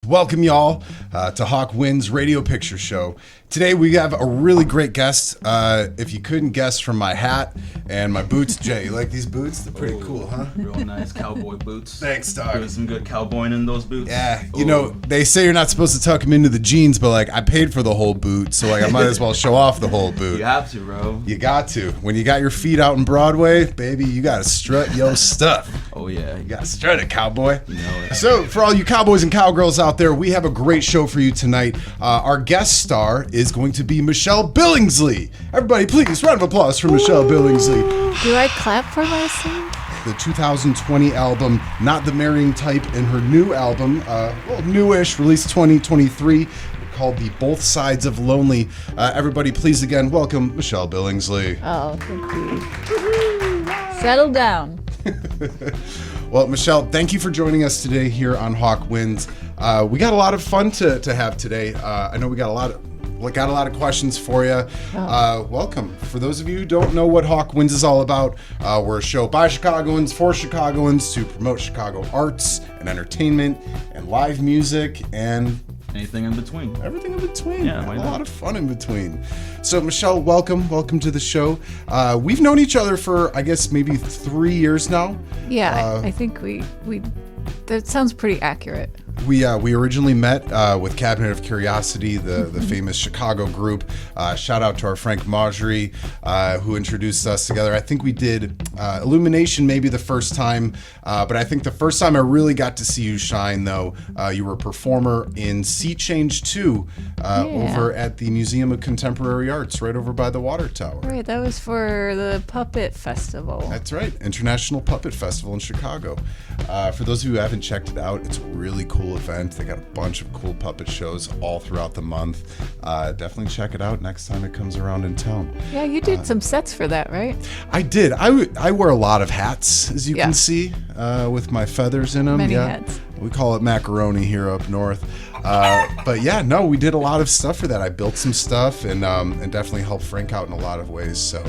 Welcome y'all to Hawk Wins Radio Picture Show. Today we have a really great guest. If you couldn't guess from my hat and my boots, Jay, you like these boots? They're pretty cool, huh? Real nice cowboy boots. Thanks, dog. Doing some good cowboying in those boots. Yeah, you know, they say you're not supposed to tuck them into the jeans, but like I paid for the whole boot, so like I might as well show off the whole boot. You have to, bro. You got to. When you got your feet out in Broadway, baby, you got to strut your stuff. Oh, yeah. You got to strut it, cowboy. You know it. So, for all you cowboys and cowgirls out there, we have a great show for you tonight. Our guest star is going to be Michelle Billingsley. Everybody, please, round of applause for Michelle Billingsley. Do I clap for myself? The 2020 album, Not the Marrying Type, and her new album, well, newish, released 2023, called The Both Sides of Lonely. Everybody, please again, welcome Michelle Billingsley. Oh, thank you. Settle down. Well, Michelle, thank you for joining us today here on Hawk Wins. We got a lot of fun to have today. I know we got a lot of questions for you. Welcome. For those of you who don't know what Hawk Wins is all about, we're a show by Chicagoans for Chicagoans to promote Chicago arts and entertainment and live music and anything in between. Everything in between. Yeah, a lot of fun in between. So, Michelle, welcome to the show. We've known each other for, I guess, maybe 3 years now. Yeah, I think we that sounds pretty accurate. We originally met with Cabinet of Curiosity, the famous Chicago group. Shout out to our Frank Marjorie, who introduced us together. I think we did Illumination maybe the first time, but I think the first time I really got to see you shine, though, you were a performer in Sea Change 2 over at the Museum of Contemporary Arts, right over by the Water Tower. Right, that was for the Puppet Festival. That's right, International Puppet Festival in Chicago. For those of you who haven't checked it out, it's a really cool event. They got a bunch of cool puppet shows all throughout the month. Definitely check it out next time it comes around in town. Yeah, you did some sets for that, right? I did. I wear a lot of hats, as you can see, with my feathers in them. Many hats. We call it macaroni here up north. But yeah, no, we did a lot of stuff for that. I built some stuff and definitely helped Frank out in a lot of ways. So,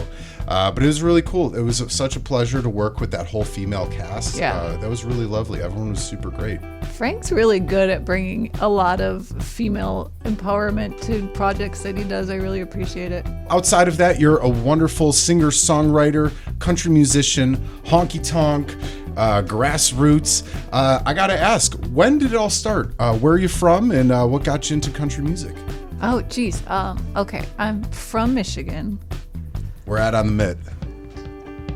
but it was really cool. It was such a pleasure to work with that whole female cast. Yeah. That was really lovely. Everyone was super great. Frank's really good at bringing a lot of female empowerment to projects that he does. I really appreciate it. Outside of that, you're a wonderful singer-songwriter, country musician, honky-tonk, grassroots. I gotta ask, when did it all start? Where are you from, and what got you into country music? Oh, geez. Okay, I'm from Michigan. We're at on the mid.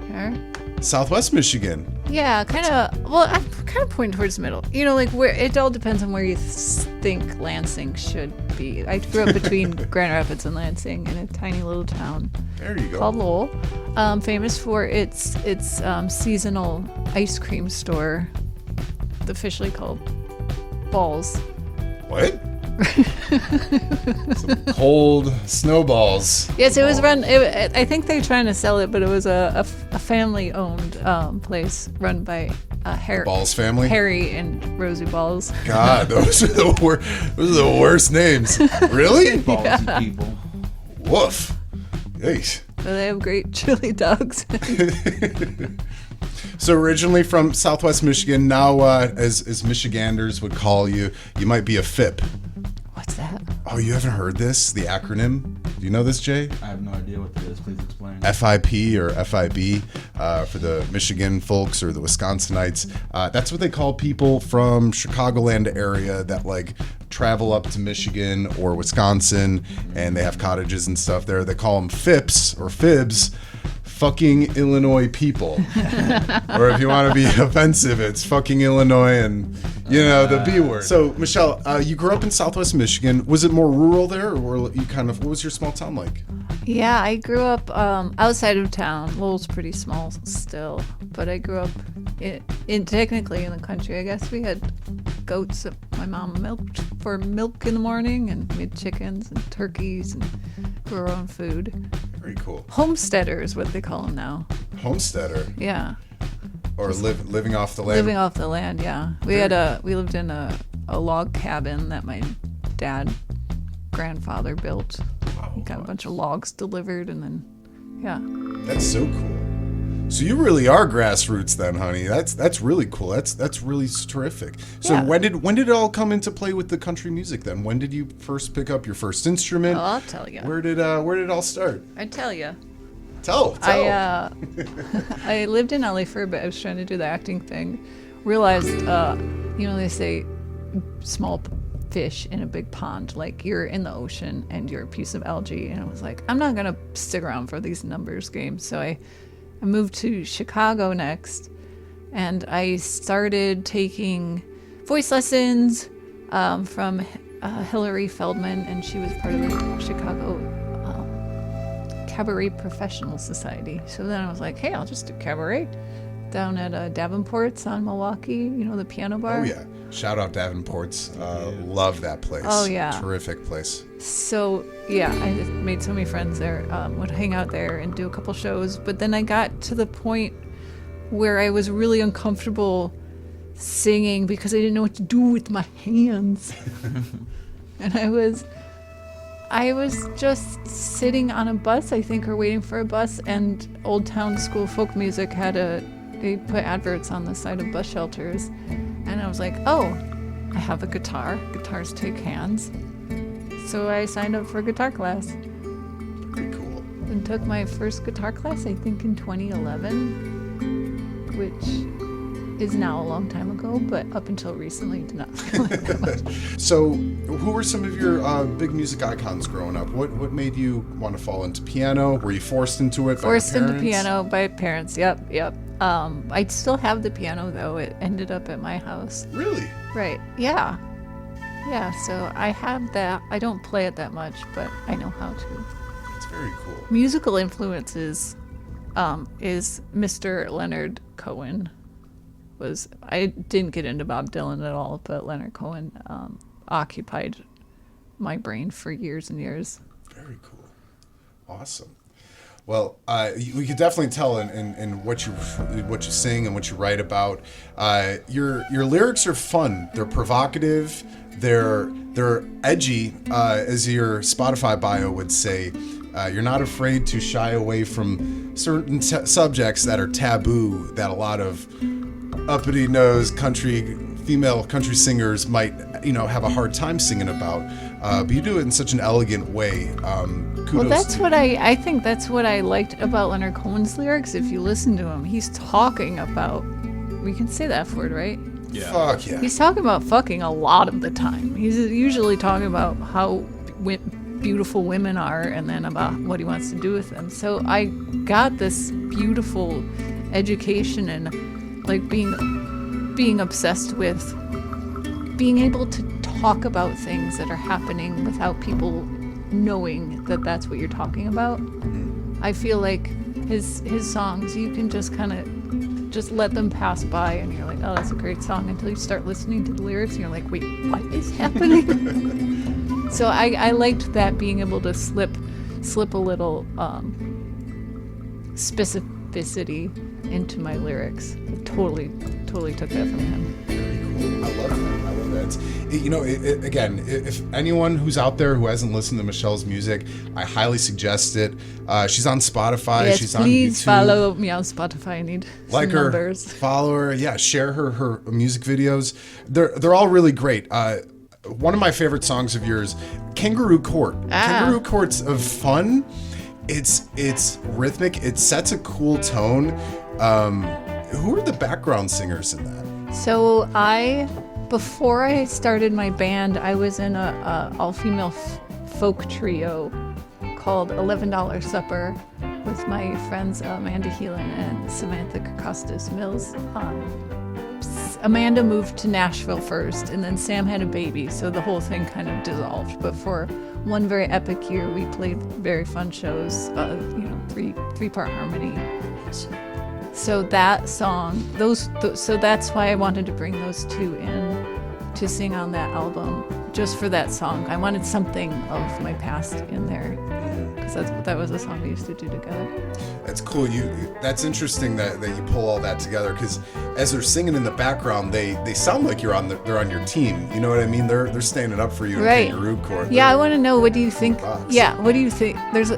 Here. Southwest Michigan. Yeah, kind of. Well, I'm kind of pointing towards the middle. You know, like where it all depends on where you think Lansing should be. I grew up between Grand Rapids and Lansing in a tiny little town. There you go. Called Lowell, famous for its seasonal ice cream store, officially called Balls. What? Some cold snowballs. Yes, it was run. I think they're trying to sell it, but it was a family-owned place run by Balls family. Harry and Rosie Balls. God, those are the worst names. Really? Ballsy people. Woof. Yikes. So they have great chili dogs. So originally from Southwest Michigan, now as Michiganders would call you, you might be a FIP. What's that? Oh, you haven't heard this? The acronym? Do you know this, Jay? I have no idea what that is. Please explain. FIP or FIB for the Michigan folks or the Wisconsinites. That's what they call people from Chicagoland area that like travel up to Michigan or Wisconsin and they have cottages and stuff there. They call them FIPs or FIBs. Fucking Illinois people. Or if you want to be offensive, it's fucking Illinois and, you know, the B word. So, Michelle, you grew up in Southwest Michigan. Was it more rural there, or you kind of, what was your small town like? Yeah, I grew up outside of town. Lowell's pretty small still, but I grew up technically in the country. I guess we had goats that my mom milked for milk in the morning, and we had chickens and turkeys and grew our own food. Very cool. Homesteader is what they call them now. Homesteader? Yeah. Or living off the land? Living off the land, yeah. We lived in a log cabin that my grandfather built. Wow. Got a bunch of logs delivered, and then, yeah. That's so cool. So you really are grassroots then, honey. That's really cool. That's really terrific. So Yeah. when did it all come into play with the country music then? When did you first pick up your first instrument? Oh, I'll tell you. Where did it all start? I tell you. Tell. I lived in LA for a bit. I was trying to do the acting thing. Realized, they say small fish in a big pond. Like you're in the ocean and you're a piece of algae. And I was like, I'm not gonna stick around for these numbers games. So I moved to Chicago next, and I started taking voice lessons from Hillary Feldman, and she was part of the Chicago Cabaret Professional Society. So then I was like, hey, I'll just do cabaret down at Davenport's on Milwaukee, the piano bar. Oh yeah. Shout out Davenport's. Love that place. Oh, yeah. Terrific place. So yeah, I just made so many friends there, would hang out there and do a couple shows. But then I got to the point where I was really uncomfortable singing because I didn't know what to do with my hands. And I was just sitting on a bus, I think, or waiting for a bus, and Old Town School of Folk Music they put adverts on the side of bus shelters. And I was like, oh, I have a guitar. Guitars take hands. So I signed up for a guitar class Pretty cool. and took my first guitar class, I think, in 2011, which is now a long time ago, but up until recently did not feel like that much. So, who were some of your big music icons growing up? What made you want to fall into piano? Were you forced into it by your Forced into parents? piano by parents, yep. I still have the piano, though. It ended up at my house. Really? Right, yeah. Yeah, so I have that. I don't play it that much, but I know how to. That's very cool. Musical influences is Mr. Leonard Cohen. I didn't get into Bob Dylan at all, but Leonard Cohen occupied my brain for years and years. Very cool. Awesome. Well, we could definitely tell in what you sing and what you write about. Your lyrics are fun. They're provocative. They're edgy, as your Spotify bio would say. You're not afraid to shy away from certain subjects that are taboo, that a lot of uppity-nosed female country singers might, have a hard time singing about. But you do it in such an elegant way. Kudos. Well, that's what I think that's what I liked about Leonard Cohen's lyrics. If you listen to him, he's talking about, we can say that word, right? Yeah. Fuck yeah. He's talking about fucking a lot of the time. He's usually talking about how beautiful women are and then about what he wants to do with them. So I got this beautiful education and like being obsessed with being able to talk about things that are happening without people knowing that that's what you're talking about. I feel like his songs, you can just kind of just let them pass by and you're like, oh, that's a great song, until you start listening to the lyrics and you're like, wait, what is happening? So I liked that, being able to slip a little specificity into my lyrics. I totally took that from him. Very cool. I love that. Again, if anyone who's out there who hasn't listened to Michelle's music, I highly suggest it. She's on Spotify. Yes, she's on please YouTube. follow me on Spotify. I need Like some her, numbers. follow her. Yeah, share her music videos. They're all really great. One of my favorite songs of yours, Kangaroo Court. Kangaroo Court's of fun. It's rhythmic. It sets a cool tone. Who are the background singers in that? So before I started my band, I was in a all-female folk trio called $11 Supper with my friends Amanda Heelan and Samantha Costas Mills. Amanda moved to Nashville first, and then Sam had a baby, so the whole thing kind of dissolved. But for one very epic year, we played very fun shows, three-part harmony. So that song, so that's why I wanted to bring those two in to sing on that album, just for that song. I wanted something of my past in there, because that was a song we used to do together. That's cool. That's interesting that you pull all that together, because as they're singing in the babackground, they sound like they're on your team. You know what I mean? They're standing up for you in Right. kangaroo court. Yeah, I want to know, what do you think? Box. Yeah, what do you think? There's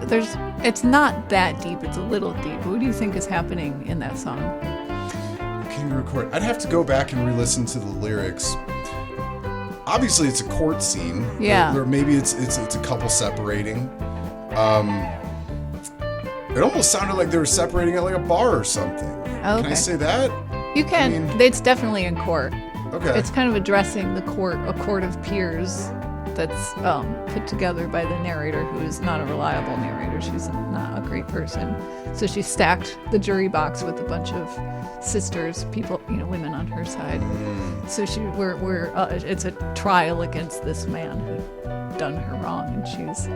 it's not that deep. It's a little deep. What do you think is happening in that song? Kangaroo court. I'd have to go back and re-listen to the lyrics. Obviously, it's a court scene. Yeah. Or maybe it's a couple separating. It almost sounded like they were separating at like a bar or something. Okay. Can I say that? You can. I mean- It's definitely in court. Okay. It's kind of addressing the court, a court of peers that's put together by the narrator, who is not a reliable narrator. She's not a great person. So she stacked the jury box with a bunch of sisters, people, women on her side. So it's a trial against this man who done her wrong, and she's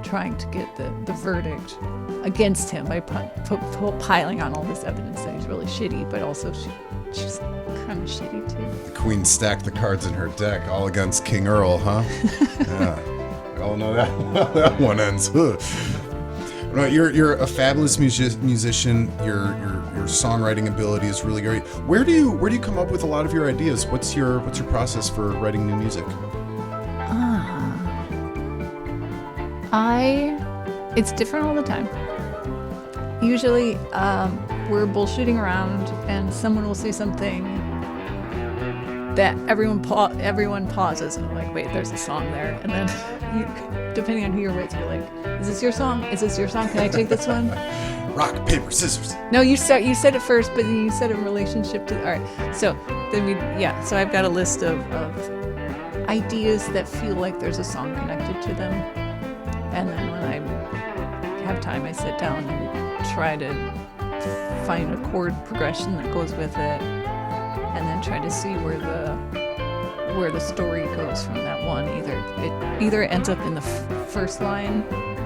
trying to get the verdict against him by piling on all this evidence that he's really shitty, but also she's kind of shitty too. The queen stacked the cards in her deck, all against King Earl, huh? Yeah. We all know that how that one ends. No, you're a fabulous musician. Your songwriting ability is really great. Where do you come up with a lot of your ideas? What's your process for writing new music? It's different all the time. Usually, we're bullshitting around, and someone will say something that everyone pauses, and I'm like, wait, there's a song there. And then, depending on who you're with, you're like, is this your song? Is this your song? Can I take this one? Rock, paper, scissors. No, you said it first, but then you said in relationship to. All right, so then so I've got a list of ideas that feel like there's a song connected to them, and then when I have time, I sit down and try to find a chord progression that goes with it, and then try to see where the story goes from that one. Either it ends up in the first line,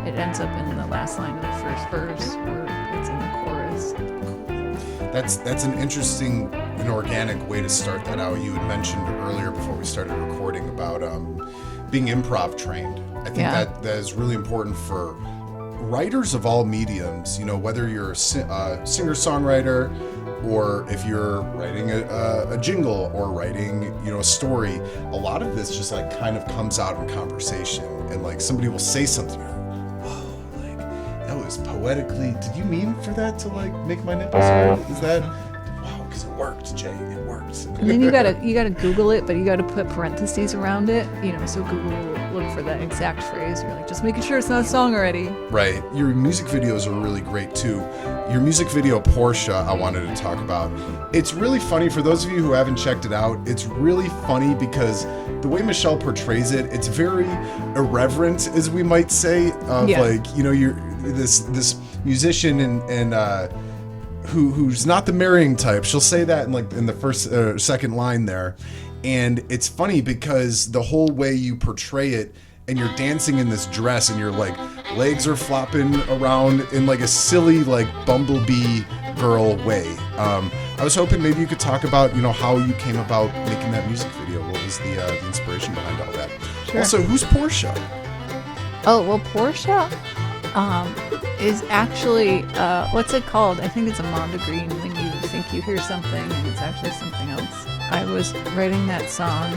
it ends up in the last line of the first verse, or it's in the chorus. That's an interesting and organic way to start that out. You had mentioned earlier before we started recording about being improv trained. I think that is really important for writers of all mediums, whether you're a singer-songwriter, or if you're writing a jingle or writing, a story. A lot of this just like kind of comes out in conversation, and like somebody will say something, whoa, like that was poetically, did you mean for that to like make my nipples hurt? Is that, wow, because it worked, Jay, it worked. And then you gotta Google it, but you gotta put parentheses around it, so Google will look for that exact phrase. You're like, just making sure it's not a song already. Right. Your music videos are really great too. Your music video Portia, I wanted to talk about. It's really funny for those of you who haven't checked it out. It's really funny because the way Michelle portrays it, it's very irreverent, as we might say. Like, you're this musician and who's not the marrying type. She'll say that in the first second line there. And it's funny because the whole way you portray it, and you're dancing in this dress, and your like legs are flopping around in like a silly like bumblebee girl way. I was hoping maybe you could talk about how you came about making that music video. What was the inspiration behind all that? Sure. Also, who's Portia? Oh, well, Portia is actually, what's it called? I think it's a mot de green, when you think you hear something and it's actually something else. I was writing that song.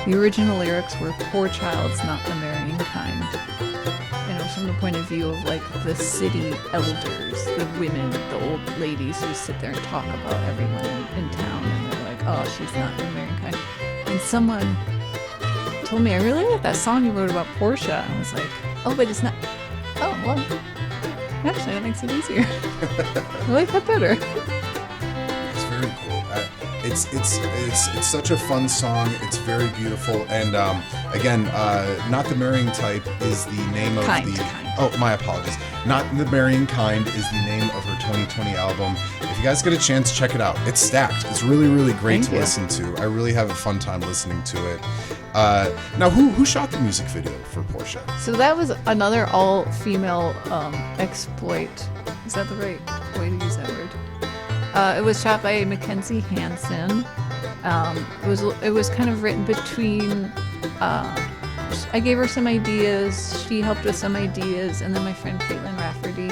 The original lyrics were "Poor child's not the marrying kind." And it was from the point of view of like the city elders, the women, the old ladies who sit there and talk about everyone in town, and they're like, "Oh, she's not the marrying kind." And someone told me, "I really like that song you wrote about Portia." And I was like, "Oh, but it's not." Oh, well, actually, that makes it easier. I like that better. It's very cool. It's such a fun song. It's very beautiful. And again, Not the Marrying Type is the name of Kind. Oh, my apologies. Not the Marrying Kind is the name of her 2020 album. If you guys get a chance, check it out. It's stacked. It's really, really great to listen to. I really have a fun time listening to it. Now, who shot the music video for Portia? So that was another all-female exploit. Is that the right way to use that word? It was shot by Mackenzie Hansen. It was kind of written between I gave her some ideas. She helped with some ideas, and then my friend Caitlin Rafferty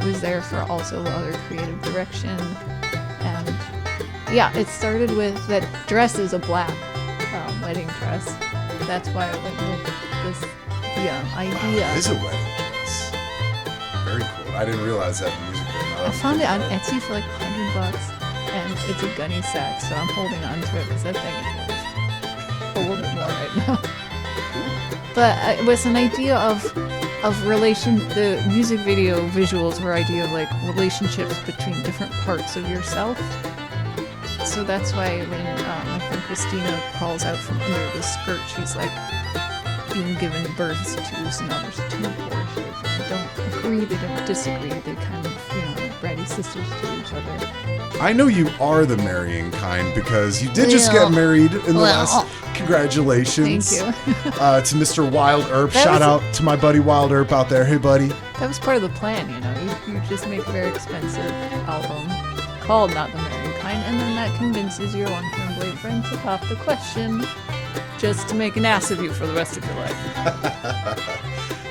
was there for also other creative direction. And yeah, it started with that dress is a black wedding dress. That's why I went with this idea. It is a wedding dress. Very cool. I didn't realize that in the music video. I found it on Etsy for like $100, and it's a gunny sack, so I'm holding on to it because that thing is worth a little bit more right now. But it was an idea of the music video visuals were idea of like relationships between different parts of yourself. So that's why when my friend Christina crawls out from under the skirt, she's like being given birth to some others, two horses. They don't agree, they don't disagree, they kind of, bratty sisters to each other. I know you are the marrying kind because you did just get married in the last. Congratulations. Thank you. To Mr. Wild Earp. That Shout was out to my buddy Wild Earp out there. Hey, buddy. That was part of the plan, You just make a very expensive album called Not the Marrying Kind, and then that convinces your long-term boyfriend to pop the question just to make an ass of you for the rest of your life.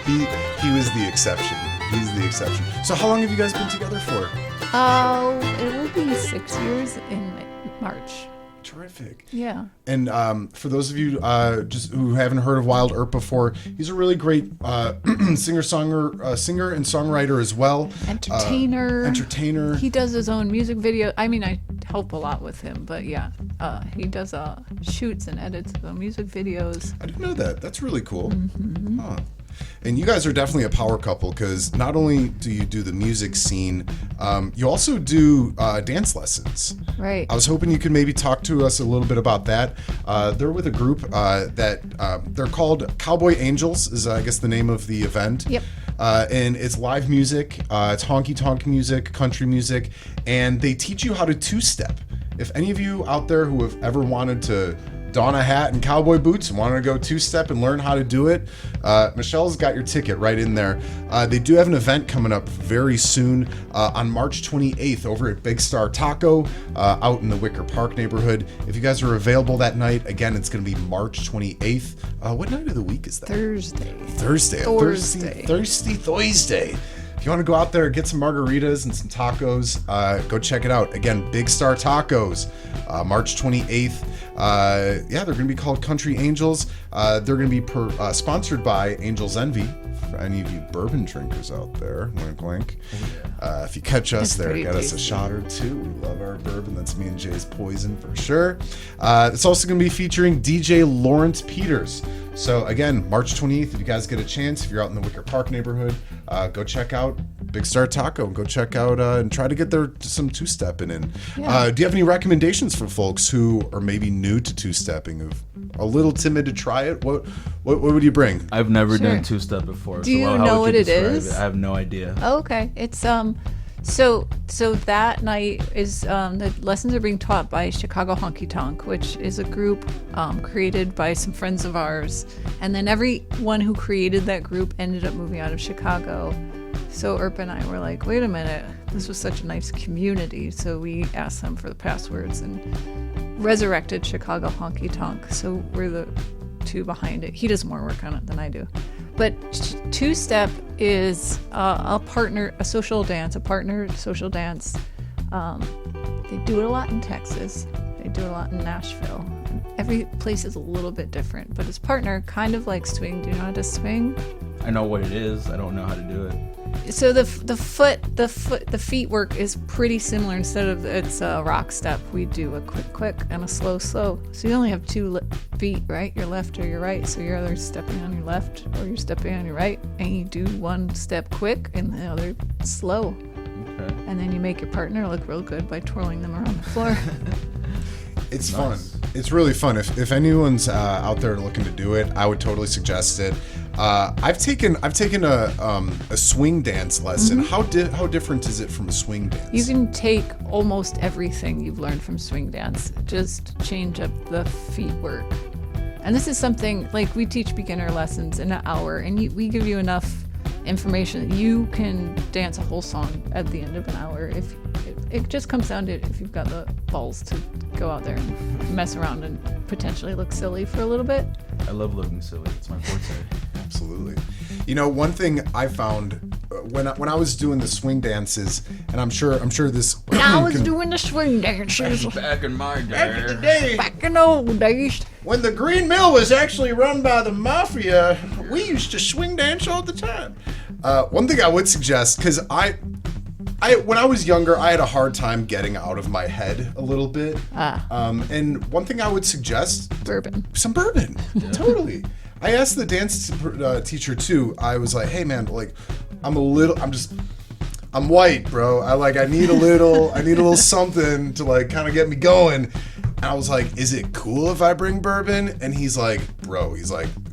He was the exception. He's the exception. So how long have you guys been together for? Oh, it will be 6 years in March. Terrific. Yeah. And for those of you just who haven't heard of Wild Earp before, he's a really great singer and songwriter as well. Entertainer. He does his own music video. I mean, I help a lot with him, but yeah, he does shoots and edits the music videos. I didn't know that. That's really cool. Mm-hmm. Huh. And you guys are definitely a power couple because not only do you do the music scene, you also do dance lessons. Right. I was hoping you could maybe talk to us a little bit about that. They're with a group that they're called Cowboy Angels is I guess the name of the event. Yep. And it's live music, it's honky-tonk music, country music, and they teach you how to two-step. If any of you out there who have ever wanted to don a hat and cowboy boots and wanted to go two-step and learn how to do it, Michelle's got your ticket right in there. They do have an event coming up very soon on March 28th over at Big Star Taco out in the Wicker Park neighborhood. If you guys are available that night, again, it's going to be March 28th. What night of the week is that? Thursday. Thursday. If you want to go out there, get some margaritas and some tacos, go check it out. Again, Big Star Tacos, March 28th. They're going to be called Country Angels. They're going to be sponsored by Angels Envy. For any of you bourbon drinkers out there, wink, wink. If you catch us there, get us a shot or two. We love our bourbon. That's me and Jay's Poison for sure. It's also going to be featuring DJ Lawrence Peters. So again, March 28th, if you guys get a chance, if you're out in the Wicker Park neighborhood, go check out Big Star Taco and go check out and try to get there some two-stepping in. Yeah. Do you have any recommendations for folks who are maybe new to two-stepping, who've a little timid to try it? What would you bring? I've never done two-step before. Do you know what it is? I have no idea. Oh, okay. It's So that night is the lessons are being taught by Chicago Honky Tonk, which is a group created by some friends of ours. And then everyone who created that group ended up moving out of Chicago. So Earp and I were like, wait a minute, this was such a nice community. So we asked them for the passwords and resurrected Chicago Honky Tonk. So we're the two behind it. He does more work on it than I do. But two-step is a partner social dance. They do it a lot in Texas. They do it a lot in Nashville. Every place is a little bit different. But his partner kind of like swing. Do you know how to swing? I know what it is. I don't know how to do it. So the feet work is pretty similar. Instead of it's a rock step, we do a quick and a slow. So you only have two feet, right? Your left or your right. So you're either stepping on your left or you're stepping on your right, and you do one step quick and the other slow. Okay. And then you make your partner look real good by twirling them around the floor. It's fun. It's really fun. If anyone's out there looking to do it, I would totally suggest it. I've taken a swing dance lesson. Mm-hmm. How different is it from a swing dance? You can take almost everything you've learned from swing dance, just change up the feet work. And this is something like we teach beginner lessons in an hour, and we give you enough information. You can dance a whole song at the end of an hour. If it just comes down to if you've got the balls to go out there and mess around and potentially look silly for a little bit. I love looking silly. It's my forte. Absolutely. You know, one thing I found when I was doing the swing dances, and I'm sure this. When I was doing the swing dances Back in my day. day, back in the old days. when the Green Mill was actually run by the mafia, we used to swing dance all the time. One thing I would suggest, because when I was younger, I had a hard time getting out of my head a little bit. And one thing I would suggest, Bourbon. some bourbon. Totally. I asked the dance teacher too. I was like, hey man, like, I'm white, bro. I need a little something to like kind of get me going. And I was like, is it cool if I bring bourbon? And he's like,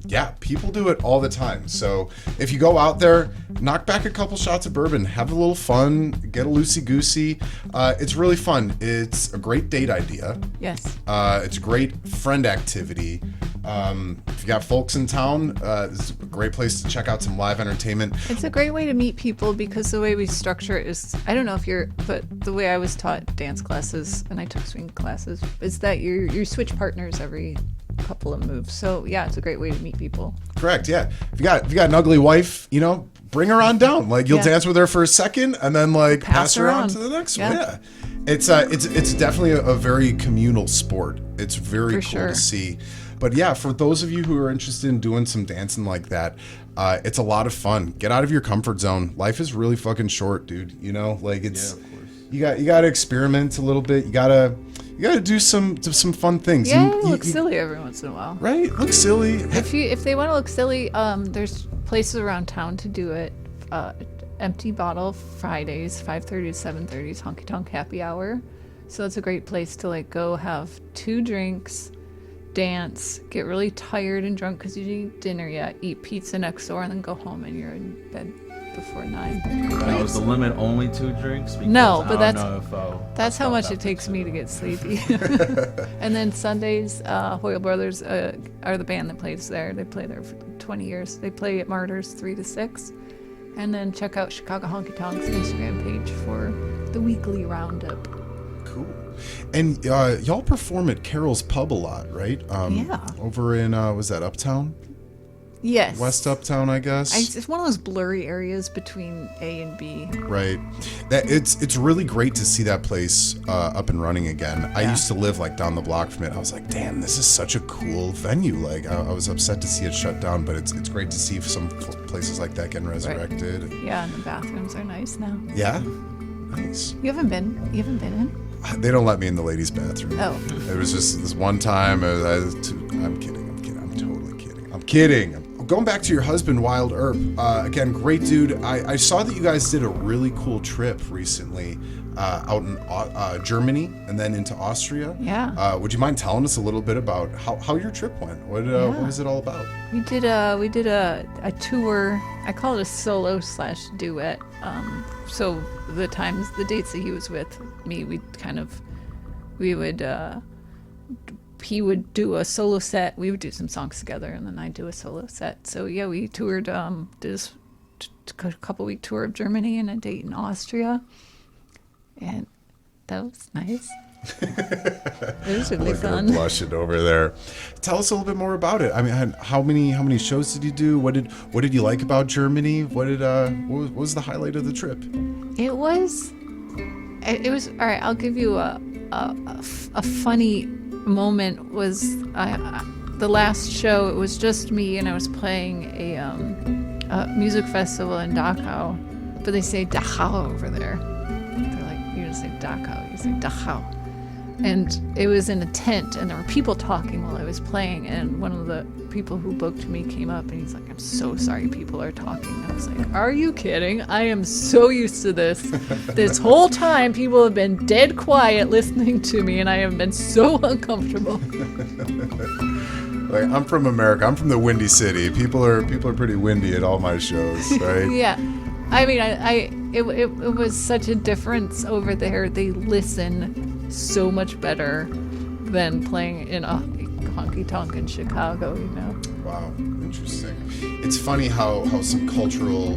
yeah, people do it all the time. So if you go out there, knock back a couple shots of bourbon, have a little fun, get a loosey-goosey. It's really fun. It's a great date idea. Yes. It's a great friend activity. If you got folks in town, it's a great place to check out some live entertainment. It's a great way to meet people because the way we structure it is, I don't know if but the way I was taught dance classes, and I took swing classes, is that you switch partners every couple of moves. So yeah, it's a great way to meet people. Correct. Yeah. If you got an ugly wife, bring her on down. Like you'll dance with her for a second and then like pass her on to the next one. Yeah. It's definitely a very communal sport. It's very cool to see. But yeah, for those of you who are interested in doing some dancing like that, it's a lot of fun. Get out of your comfort zone. Life is really fucking short, dude. Like it's you got to experiment a little bit. You gotta do some fun things. Yeah, look silly every once in a while. Right, look silly. If they want to look silly, there's places around town to do it. Empty Bottle Fridays, 5:30 to 7:30 is Honky Tonk Happy Hour. So it's a great place to like go have 2 drinks, dance, get really tired and drunk because you didn't eat dinner yet, eat pizza next door, and then go home and you're in bed before 9. Now, is the limit only 2 drinks? Because no, but that's how much it takes me to get sleepy. And then Sundays, Hoyle Brothers are the band that plays there. They play there for 20 years. They play at Martyrs 3 to 6. And then check out Chicago Honky Tonk's Instagram page for the weekly roundup. Cool. And y'all perform at Carol's Pub a lot, right? Yeah. Over in, was that Uptown? Yes. West Uptown, I guess. It's one of those blurry areas between A and B. Right. It's really great to see that place up and running again. Yeah. I used to live like down the block from it. I was like, damn, this is such a cool venue. Like I was upset to see it shut down, but it's great to see some places like that getting resurrected. Right. Yeah, and the bathrooms are nice now. Yeah. Nice. You haven't been in? They don't let me in the ladies' bathroom. Oh. It was just this one time. I'm kidding. I'm totally kidding. I'm kidding. Going back to your husband, Wild Herb, again, great dude. I saw that you guys did a really cool trip recently out in Germany and then into Austria. Yeah. Would you mind telling us a little bit about how your trip went? What was it all about? We did a tour. I call it a solo/duet. So the dates that he was with me, he would do a solo set. We would do some songs together, and then I'd do a solo set. So yeah, we toured, did a couple-week tour of Germany and a date in Austria, and that was nice. It was really fun. Blushing over there. Tell us a little bit more about it. I mean, how many shows did you do? What did you like about Germany? What was the highlight of the trip? It was all right. I'll give you a funny moment. Was the last show? It was just me, and I was playing a music festival in Dachau, but they say Dachau over there. They're like, you don't say Dachau, you say Dachau. And it was in a tent, and there were people talking while I was playing, and one of the people who booked me came up, and he's like, I'm so sorry people are talking. I was like, are you kidding? I am so used to this. This whole time, people have been dead quiet listening to me, and I have been so uncomfortable. Like, I'm from America. I'm from the Windy City. People are pretty windy at all my shows, right? Yeah. I mean, it was such a difference over there. They listen so much better than playing in a honky tonk in Chicago, Wow. Interesting. It's funny how some cultural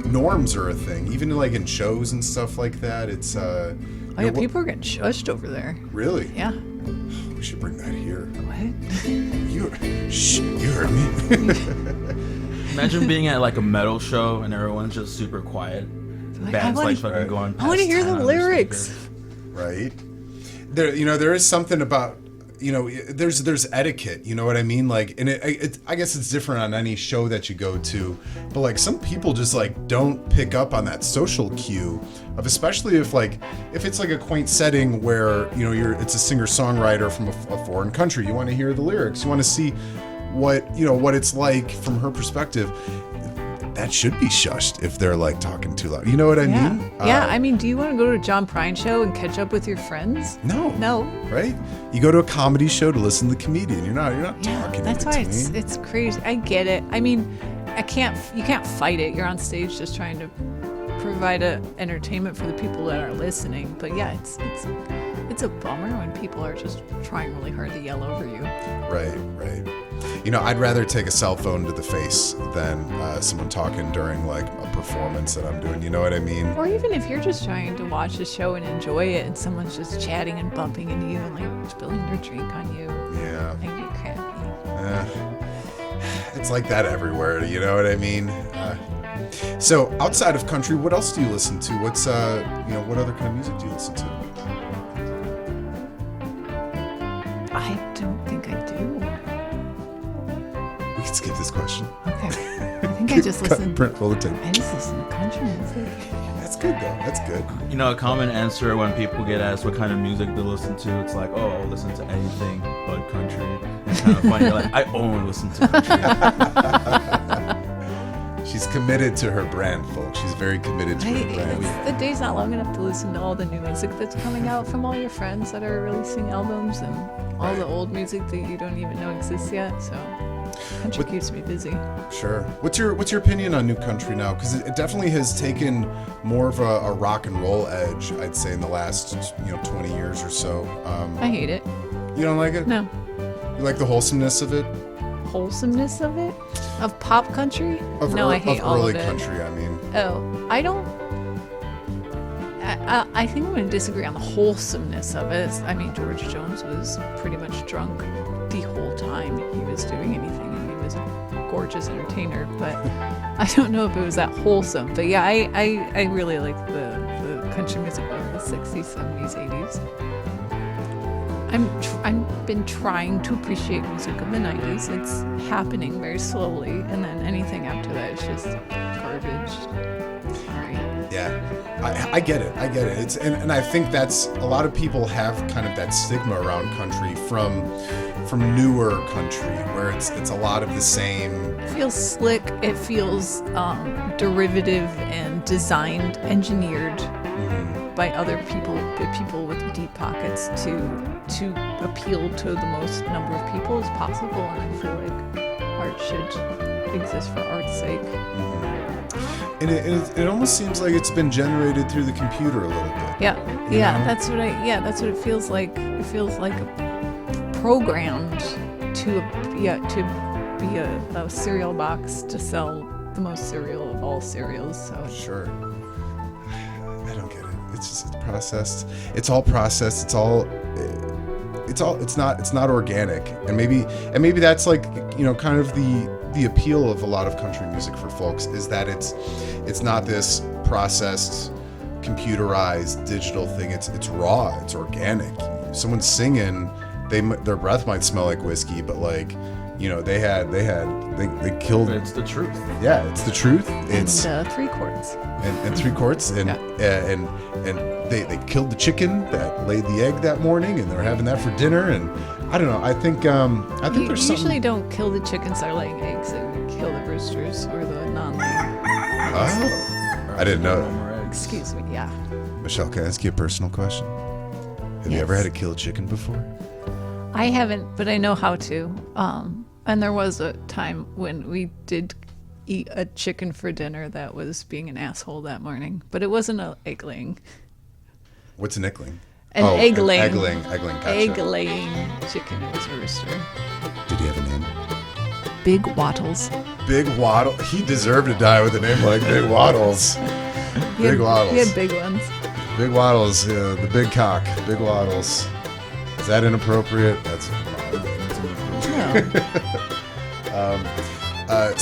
norms are a thing, even like in shows and stuff like that. It's People are getting shushed over there. Really? Yeah. We should bring that here. What? You heard me. Imagine being at like a metal show and everyone's just super quiet. Bands like fucking going. I want to hear the lyrics. Right. There is something about, there's etiquette, you know what I mean? Like, and I guess it's different on any show that you go to, but like some people just like don't pick up on that social cue of, especially if it's like a quaint setting where, it's a singer-songwriter from a foreign country. You want to hear the lyrics. You want to see what it's like from her perspective. That should be shushed if they're like talking too loud. You know what I mean? Yeah. I mean, do you want to go to a John Prine show and catch up with your friends? No. Right? You go to a comedy show to listen to the comedian. You're not talking. That's why it's crazy. I get it. I mean, you can't fight it. You're on stage just trying to provide entertainment for the people that are listening. But yeah, it's a bummer when people are just trying really hard to yell over you. Right. I'd rather take a cell phone to the face than someone talking during like a performance that I'm doing. You know what I mean? Or even if you're just trying to watch a show and enjoy it, and someone's just chatting and bumping into you and like spilling their drink on you. Yeah. I get crappy. It's like that everywhere. You know what I mean? So outside of country, what else do you listen to? What's what other kind of music do you listen to? I don't think I do. We can skip this question. Okay. I think I just listen. Roll the tape. I just listen to country music. That's good though. That's good. A common answer when people get asked what kind of music they listen to, it's like, oh, I'll listen to anything but country. And it's kind of funny. You're like, I only listen to country. She's committed to her brand, folks. She's very committed to her brand. The day's not long enough to listen to all the new music that's coming out from all your friends that are releasing albums and all the old music that you don't even know exists yet. So country keeps me busy. Sure. What's your opinion on new country now? Because it definitely has taken more of a rock and roll edge, I'd say, in the last 20 years or so. I hate it. You don't like it? No. You like the wholesomeness of it? Wholesomeness of it? Of pop country? I hate of all early of it. country, I mean. Oh, I don't. I think I'm going to disagree on the wholesomeness of it. I mean, George Jones was pretty much drunk the whole time he was doing anything, and he was a gorgeous entertainer. But I don't know if it was that wholesome. But yeah, I really like the country music of the 60s, 70s, 80s. I've been trying to appreciate music of the 90s. It's happening very slowly, and then anything after that is just garbage. Sorry. Yeah, I get it. It's and I think that's a lot of people have kind of that stigma around country from newer country, where it's a lot of the same. It feels slick. It feels derivative and designed, engineered by other people with deep pockets to appeal to the most number of people as possible. And I feel like art should exist for art's sake. And it almost seems like it's been generated through the computer a little bit. Yeah. That's what it feels like. It feels like programmed to be a cereal box to sell the most cereal of all cereals. So sure. I don't get it. It's processed. It's all processed. It's not organic. And maybe that's like, kind of the appeal of a lot of country music for folks is that it's not this processed, computerized, digital thing. It's raw. It's organic. Someone's singing, their breath might smell like whiskey, but like, they killed. But it's the truth. Yeah, it's the truth. It's 3 quarts. And 3 quarts, and they killed the chicken that laid the egg that morning, and they're having that for dinner. And I don't know. I think You there's usually don't kill the chickens that are laying eggs. They kill the roosters or the non-laying. Oh, I didn't know that. Excuse me. Yeah. Michelle, can I ask you a personal question? Have you ever had to kill a chicken before? I haven't, but I know how to. And there was a time when we did eat a chicken for dinner that was being an asshole that morning, but it wasn't an egg laying. What's an eggling? Egg laying. Egg laying. Gotcha. Egg laying chicken. It was a rooster. Did he have a name? Big Wattles. Big Waddle. He deserved to die with a name like Big Waddles. Big Waddles. He had big ones. Big Waddles. The big cock. Big Waddles. Is that inappropriate? That's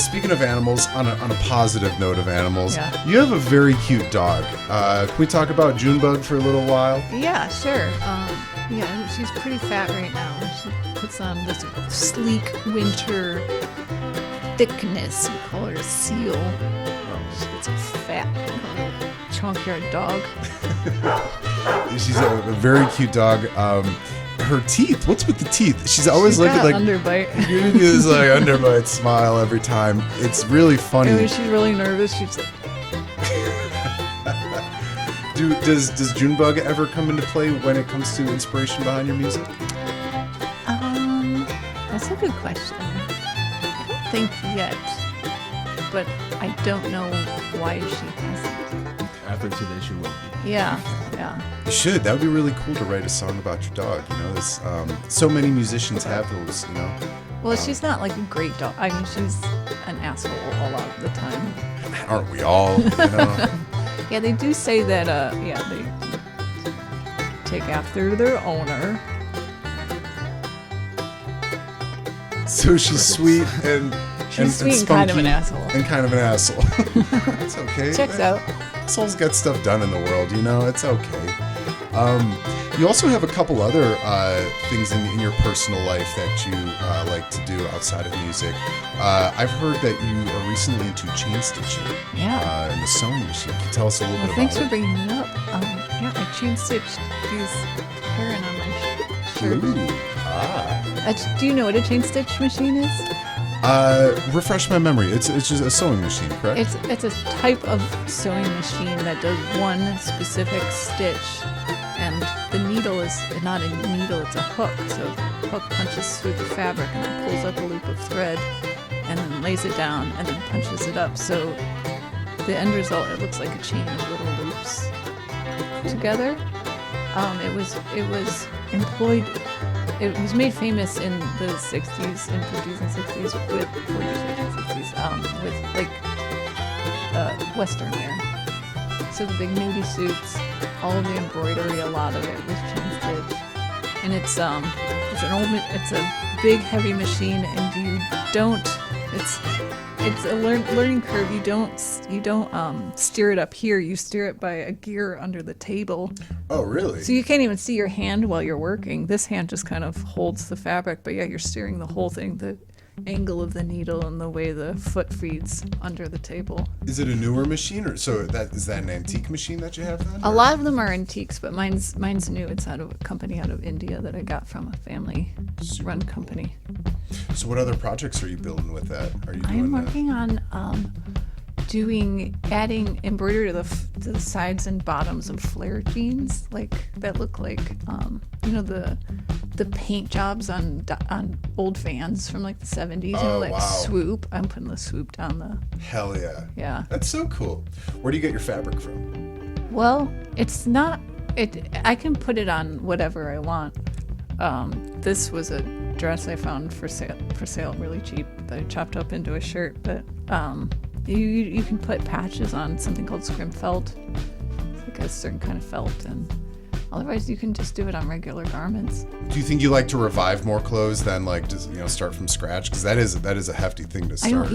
speaking of animals, on a positive note of animals, you have a very cute dog. Can we talk about Junebug for a little while? Yeah, sure. Yeah, she's pretty fat right now. She puts on this sleek winter thickness. We call her a seal. She's a fat, chunky dog. She's a very cute dog. Her teeth. What's with the teeth? She's always looking like underbite. Giving you this like underbite smile every time. It's really funny. And when she's really nervous, she's like. Does Junebug ever come into play when it comes to inspiration behind your music? That's a good question. I don't think yet, but I don't know why she hasn't. After today, she will be. Yeah. You should. That would be really cool to write a song about your dog. You know, there's so many musicians have those. You know. Well, she's not like a great dog. I mean, she's an asshole a lot of the time. Aren't we all? You know. Yeah, they do say that. They take after their owner. So she's sweet and sweet and spunky kind of an asshole. And kind of an asshole. It's okay. Checks out. Souls get stuff done in the world, you know. It's okay. You also have a couple other things in your personal life that you like to do outside of music. I've heard that you are recently into chain stitching. Yeah. And the sewing machine. Can you tell us a little bit about thanks it? for bringing it up. I chain stitched these heron on my shirt. Ooh. Do you know what a chain stitch machine is? Refresh my memory. It's just a sewing machine, correct? It's a type of sewing machine that does one specific stitch, and the needle is not a needle, it's a hook. So the hook punches through the fabric and then pulls up a loop of thread and then lays it down and then punches it up. So the end result, it looks like a chain of little loops together. It was employed. It was made famous in the 60s, in 50s and 60s with 40s, 50s, 60s, with like Western wear. So the big nudie suits, all of the embroidery, a lot of it was chain stitch. And it's a big heavy machine, and you don't. It's a learning curve. You don't steer it up here. You steer it by a gear under the table. Oh, really? So you can't even see your hand while you're working. This hand just kind of holds the fabric, but yeah, you're steering the whole thing, the angle of the needle and the way the foot feeds under the table. Is it a newer machine, or is that an antique machine that you have then? A lot of them are antiques, but mine's new. It's out of a company out of India that I got from a family-run company. So what other projects are you building with that? Are you doing I'm working on adding embroidery to the sides and bottoms of flare jeans, like that look like the paint jobs on old vans from like the 70s. Wow. Swoop. I'm putting the swoop down the. Hell yeah. Yeah. That's so cool. Where do you get your fabric from? Well, it's not. I can put it on whatever I want. This was a dress I found for sale really cheap that I chopped up into a shirt, but you can put patches on something called scrim felt. It's like a certain kind of felt, and otherwise you can just do it on regular garments. Do you think you like to revive more clothes than like just start from scratch? Because that is a hefty thing to start.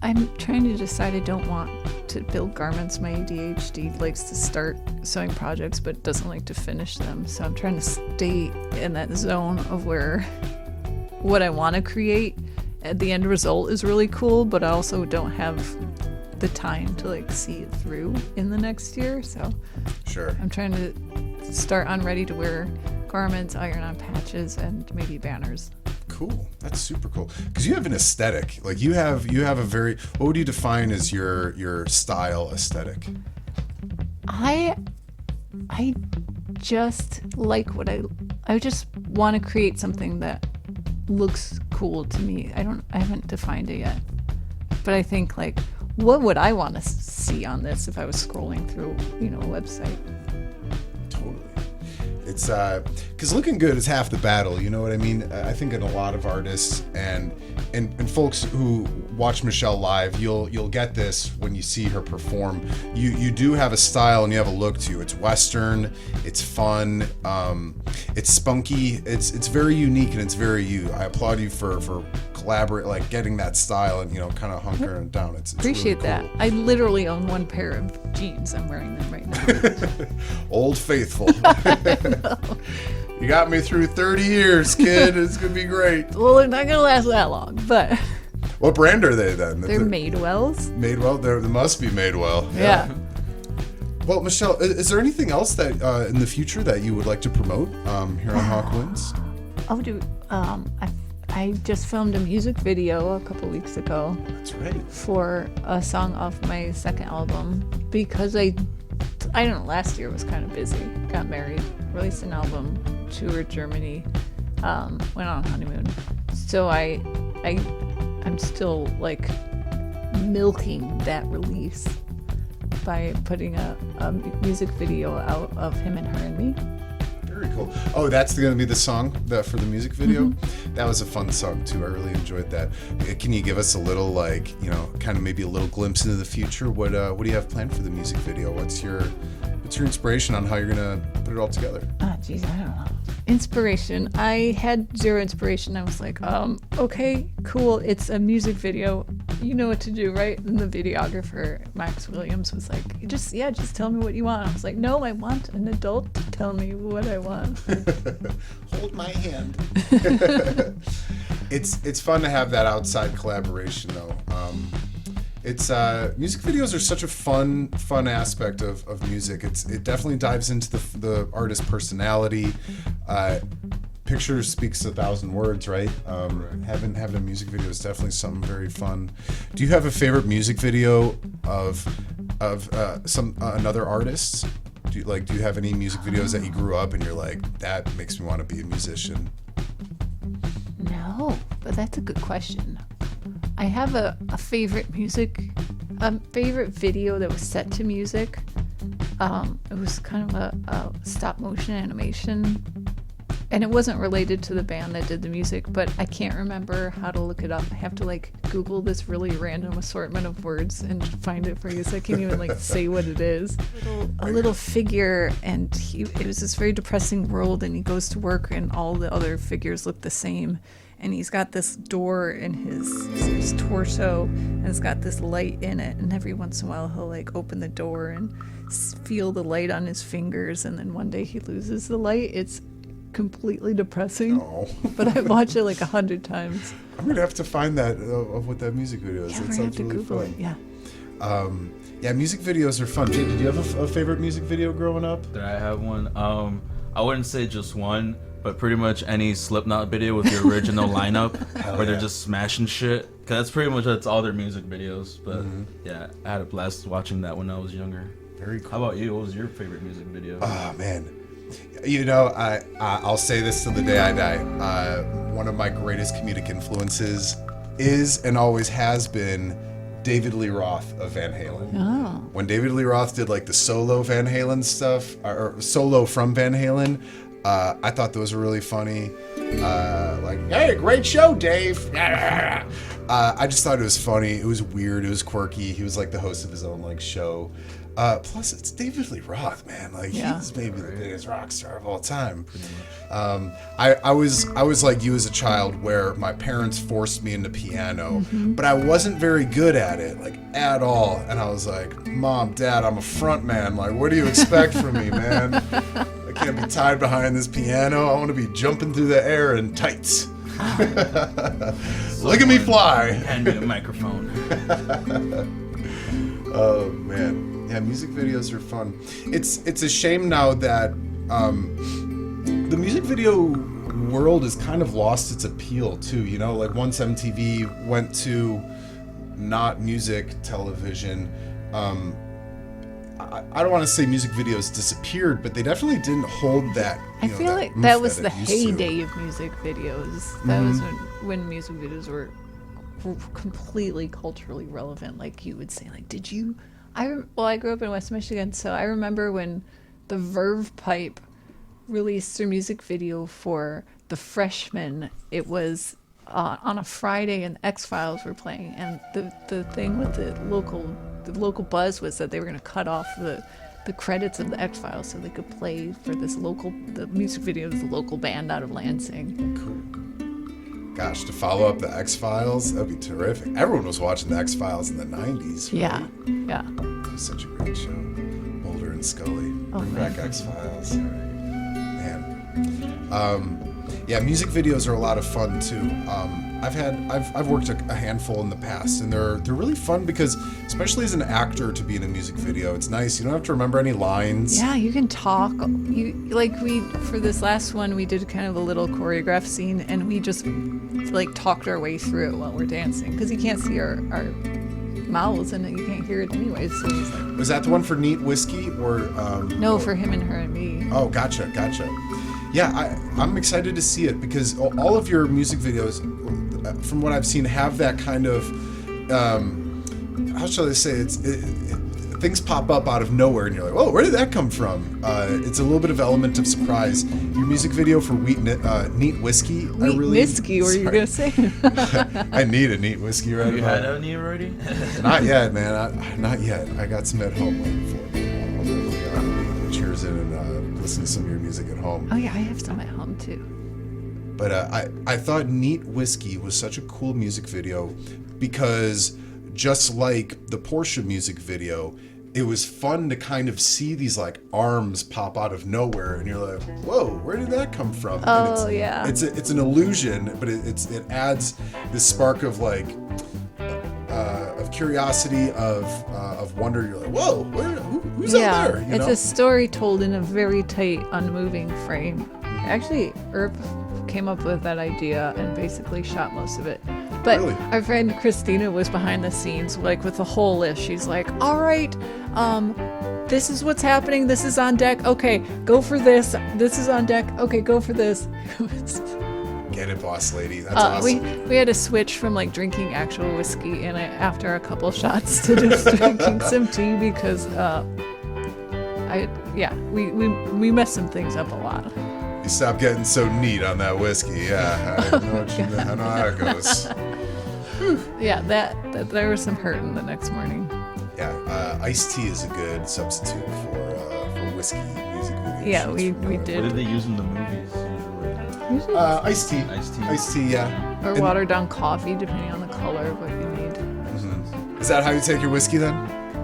I'm trying to decide. I don't want to build garments. My ADHD likes to start sewing projects but doesn't like to finish them. So I'm trying to stay in that zone of where what I want to create, the end result is really cool, but I also don't have the time to like see it through in the next year. So sure, I'm trying to start on ready to wear garments, iron on patches, and maybe banners. Cool. That's super cool. Because you have an aesthetic. Like you have a very. What would you define as your style aesthetic? I just like I just want to create something that looks cool to me. I haven't defined it yet, but I think like, what would I want to see on this if I was scrolling through, a website? Totally. It's because looking good is half the battle. You know what I mean? I think in a lot of artists and folks who watch Michelle live, you'll get this when you see her perform. You do have a style and you have a look to you. It's Western, it's fun, it's spunky, it's very unique and it's very you. I applaud you for like getting that style and kind of hunkering it down. It's Appreciate really that. I literally own one pair of jeans. I'm wearing them right now. Old Faithful. You got me through 30 years, kid. It's gonna be great. Well, they're not gonna last that long, but What brand are they then? they're Madewells. Madewell. They must be Madewell. Yeah. Well, Michelle, is there anything else that in the future that you would like to promote here on Hawk Winds? Oh, dude. I just filmed a music video a couple weeks ago. That's right. For a song off my second album because I don't know, last year was kind of busy. Got married, released an album, toured Germany, went on a honeymoon. So I'm still like milking that release by putting a music video out of him and her and me. Very cool. Oh, that's going to be the song for the music video? Mm-hmm. That was a fun song, too. I really enjoyed that. Can you give us a little, kind of maybe a little glimpse into the future? What do you have planned for the music video? What's your inspiration on how you're going to put it all together? Oh, geez, I don't know. Inspiration. I had zero inspiration. I was like, okay, cool. It's a music video. You know what to do, right? And the videographer, Max Williams, was like, just tell me what you want. I was like, no, I want an adult to tell me what I want. Hold my hand. It's fun to have that outside collaboration, though. It's music videos are such a fun aspect of music. It definitely dives into the artist's personality. Picture speaks 1,000 words, right? Having a music video is definitely something very fun. Do you have a favorite music video of some another artist? Do you have any music videos that you grew up and you're like, that makes me want to be a musician? No, but that's a good question. I have a favorite video that was set to music. It was kind of a stop motion animation, and it wasn't related to the band that did the music, but I can't remember how to look it up. I have to Google this really random assortment of words and find it for you, so I can't even say what it is. A little figure, and it was this very depressing world, and he goes to work and all the other figures look the same. And he's got this door in his torso, and it's got this light in it. And every once in a while, he'll open the door and feel the light on his fingers. And then one day he loses the light. It's completely depressing. Oh. But I've watched it 100 times. I'm gonna have to find that of what that music video is. Yeah, That we're gonna have sounds to really Google fun. it. Yeah. Yeah, music videos are fun. Jay, did you have a favorite music video growing up? Did I have one? I wouldn't say just one, but pretty much any Slipknot video with the original lineup where they're just smashing shit. Cause that's all their music videos. But yeah, I had a blast watching that when I was younger. Very cool. How about you? What was your favorite music video? Oh man, I'll say this till the day I die. One of my greatest comedic influences is and always has been David Lee Roth of Van Halen. Oh. When David Lee Roth did the solo Van Halen stuff, or solo from Van Halen, I thought those were really funny. Hey, great show, Dave. I just thought it was funny. It was weird. It was quirky. He was the host of his own show. Plus, it's David Lee Roth, man. He's maybe the biggest rock star of all time. I was like you as a child, where my parents forced me into piano, but I wasn't very good at it, at all. And I was like, Mom, Dad, I'm a front man. What do you expect from me, man? I can't be tied behind this piano. I want to be jumping through the air in tights. Look at me fly. Hand me a microphone. Oh man, yeah, music videos are fun. It's a shame now that the music video world has kind of lost its appeal too. Once MTV went to not music television, I don't want to say music videos disappeared, but they definitely didn't hold that. I feel like that was the heyday of music videos. That was when music videos were completely culturally relevant. You would say, did you? I grew up in West Michigan, so I remember when the Verve pipe released their music video for The Freshmen. It was on a Friday, and X-Files were playing, and the thing with the local buzz was that they were going to cut off the credits of the X-Files so they could play for the music video of the local band out of Lansing. Cool. Gosh, to follow up the X-Files, that'd be terrific. Everyone was watching the X-Files in the 90s, right? Yeah. It was such a great show. Mulder and Scully. Oh, Bring man. back X-Files. All right. Man. Yeah, music videos are a lot of fun too. I've worked a handful in the past, and they're really fun because, especially as an actor, to be in a music video, it's nice. You don't have to remember any lines. Yeah, you can talk. For this last one, we did kind of a little choreographed scene, and we just talked our way through it while we're dancing because you can't see our mouths and you can't hear it anyways. So it's like, Was that the one for Neat Whiskey or? no, for him and her and me. Oh, gotcha. Yeah, I'm excited to see it because all of your music videos, from what I've seen, have that kind of, how shall I say, things pop up out of nowhere and you're like, whoa, where did that come from? It's a little bit of element of surprise. Your music video for Neat Whiskey, Neat whiskey, were you going to say? I need a Neat Whiskey right now. You had a neat already? Not yet, man. Not yet. I got some at home waiting for me. I'll cheers in and listen to some of your music at home. Oh yeah, I have some at home too. But I thought Neat Whiskey was such a cool music video because just like the Porsche music video, it was fun to kind of see these arms pop out of nowhere, and you're like, whoa, where did that come from? Oh, and yeah. It's an illusion, but it adds this spark of curiosity, of wonder. You're like, whoa, who's out there? It's a story told in a very tight, unmoving frame. Actually, Earp came up with that idea and basically shot most of it. But Really? our friend Christina was behind the scenes, with the whole list. She's like, all right, this is what's happening. This is on deck. Okay, go for this. This is on deck. Okay, go for this. Get it, boss lady. That's awesome. We had to switch from drinking actual whiskey and after a couple shots to just drinking some tea because we messed some things up a lot. You stop getting so neat on that whiskey. Yeah, I know how it goes. Yeah, that there was some hurting the next morning. Yeah, iced tea is a good substitute for whiskey music videos. Yeah, we What did. did they use in the movies usually? Iced tea. Iced tea, yeah. Or And- watered down coffee, depending on the color of what you need. Is that how you take your whiskey then?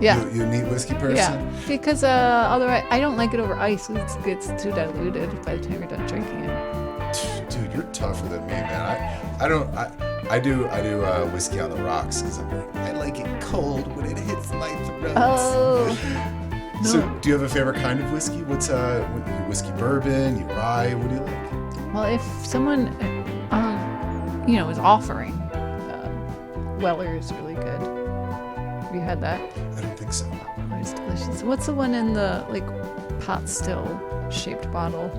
Yeah. You a neat whiskey person? Yeah, because otherwise I don't like it over ice. It gets too diluted by the time you're done drinking it. Dude, you're tougher than me, man. I do whiskey on the rocks because I like it cold when it hits my throat. Oh. So, No. do you have a favorite kind of whiskey? What's whiskey bourbon? You rye? What do you like? Well, if someone, is offering, Weller is really good. Have you had that? I don't think so. Oh, it's delicious. What's the one in the pot still shaped bottle?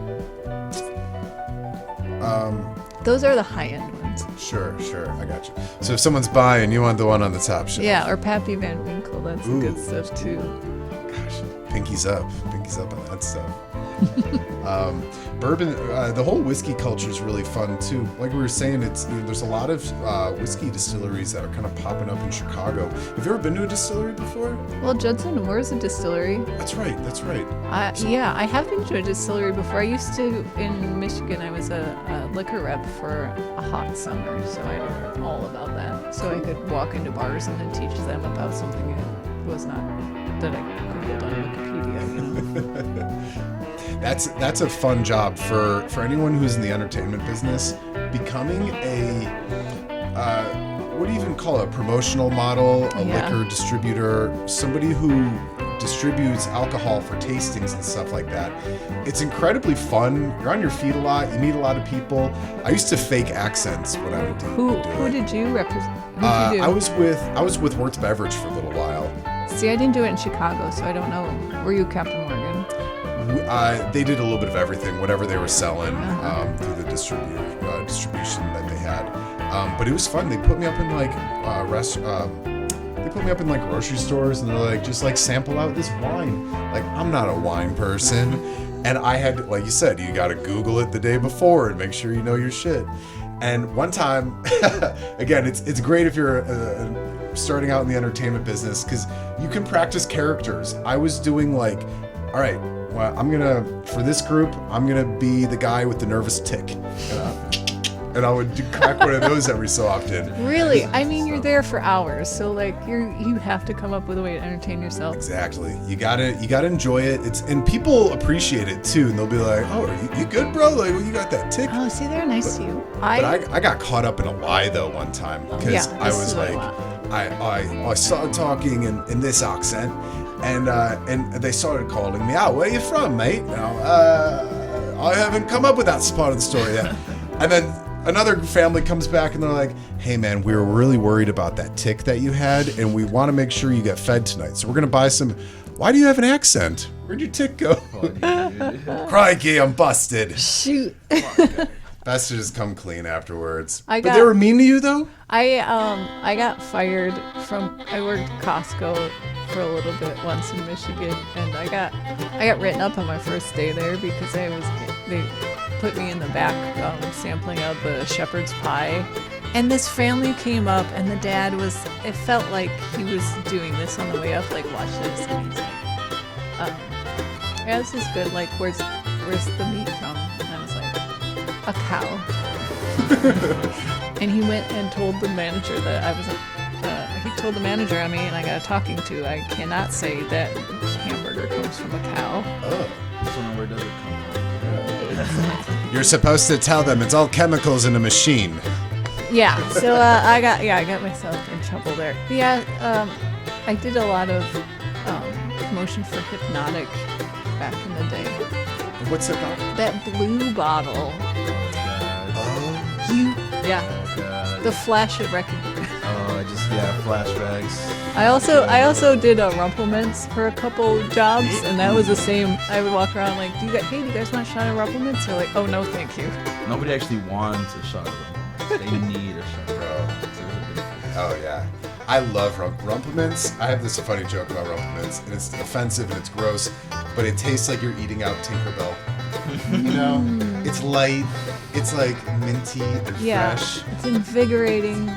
Those are the high end ones. Sure, I got you. So if someone's buying, you want the one on the top shelf. Yeah, or Pappy Van Winkle. That's Ooh. good stuff too. Gosh, pinkies up on that stuff. Bourbon, the whole whiskey culture is really fun too. Like we were saying, there's a lot of whiskey distilleries that are kind of popping up in Chicago. Have you ever been to a distillery before? Well, Judson Moore is a distillery. That's right. I have been to a distillery before. I used to, in Michigan, I was a liquor rep for a hot summer, so I know all about that. So I could walk into bars and then teach them about something that I Googled on Wikipedia, That's a fun job for anyone who's in the entertainment business. Becoming a what do you even call it? A promotional model, a liquor distributor, somebody who distributes alcohol for tastings and stuff like that. It's incredibly fun. You're on your feet a lot. You meet a lot of people. I used to fake accents when I would do Who it. did you represent? Who did you do? I was with Worth Beverage for a little while. See, I didn't do it in Chicago, so I don't know. Were you Captain Morgan? They did a little bit of everything, whatever they were selling through the distribution that they had. But it was fun. They put me up in they put me up in grocery stores, and they're just sample out this wine. I'm not a wine person. And I had, like you said, you got to Google it the day before and make sure you know your shit. And one time, again, it's great if you're starting out in the entertainment business because you can practice characters. I was doing like, all right, well, for this group, I'm gonna be the guy with the nervous tick. And I would crack one of those every so often. Really? I mean, you're there for hours, so like you have to come up with a way to entertain yourself. Exactly. You gotta enjoy it. And people appreciate it too, and they'll be like, "Oh, are you good, bro? Like, well, you got that tick." Oh, see, they're nice to you. But I got caught up in a lie though one time because I was like, I started talking in this accent, and they started calling me out. Where you from, mate? I haven't come up with that part of the story yet. And then another family comes back and they're like, hey man, we were really worried about that tick that you had and we want to make sure you get fed tonight. So we're going to buy some. Why do you have an accent? Where'd your tick go? Crikey, I'm busted. Shoot. Best to just come clean afterwards. But they were mean to you though? I got fired I worked Costco for a little bit once in Michigan, and I got written up on my first day there because they put me in the back sampling of the shepherd's pie, and this family came up and the dad it felt like he was doing this on the way up, like, watch this, and he's like, yeah, this is good, like, where's the meat from? And I was like, a cow. And he went and told the manager that I was he told the manager on me, and I got a talking to. I cannot say that hamburger comes from a cow. Oh. So now where does it come from? You're supposed to tell them it's all chemicals in a machine. Yeah, so I got myself in trouble there. Yeah, I did a lot of promotion for Hypnotic back in the day. What's it called? That blue bottle. Oh. Yeah. Oh, God. The flash of recognition. Flashbacks. I also did a Rumplemints for a couple jobs, and that was the same. I would walk around like, do you guys want a shot of Rumplemints? They're like, oh no, thank you. Nobody actually wants a shot of Rumplemints. They need a shot of Rumplemints. Oh yeah, I love Rumplemints. I have this funny joke about Rumplemints, and it's offensive and it's gross, but it tastes like you're eating out Tinkerbell. You know, it's light, it's like minty and fresh. It's invigorating.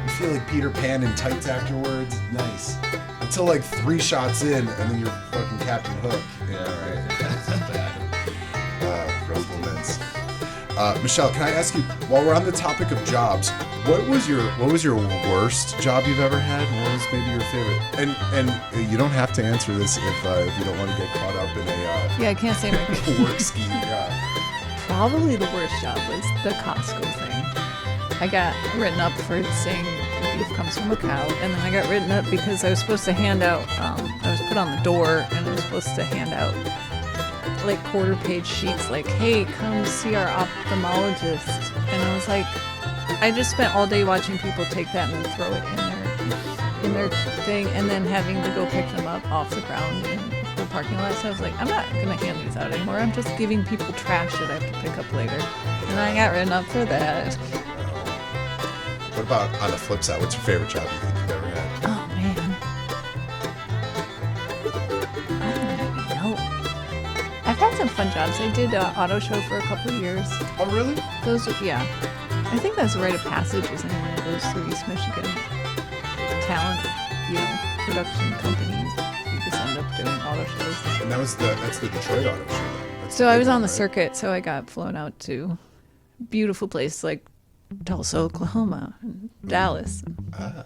You feel like Peter Pan in tights afterwards. Nice. Until like 3 shots in, and then you're fucking Captain Hook. Yeah, right. That's bad. Rumplemints. Michelle, can I ask you, while we're on the topic of jobs, what was your worst job you've ever had? What was maybe your favorite? And you don't have to answer this if you don't want to get caught up in a I can't say my work scheme. Yeah. Probably the worst job was the Costco thing. I got written up for saying beef comes from a cow, and then I got written up because I was supposed to hand out, I was put on the door, and I was supposed to hand out like quarter-page sheets like, hey, come see our ophthalmologist. And I was like, I just spent all day watching people take that and then throw it in their thing, and then having to go pick them up off the ground in the parking lot. So I was like, I'm not going to hand these out anymore. I'm just giving people trash that I have to pick up later. And I got written up for that. What about on the flip side? What's your favorite job you think you've ever had? Oh, man. I don't even know. I've had some fun jobs. I did an auto show for a couple of years. Oh, really? Yeah. I think that's a rite of passage is in one of those 3 East Michigan talent, production companies. You just end up doing auto shows. And that's the Detroit auto show. So I was on the circuit, so I got flown out to beautiful places like Tulsa, Oklahoma, and Dallas, and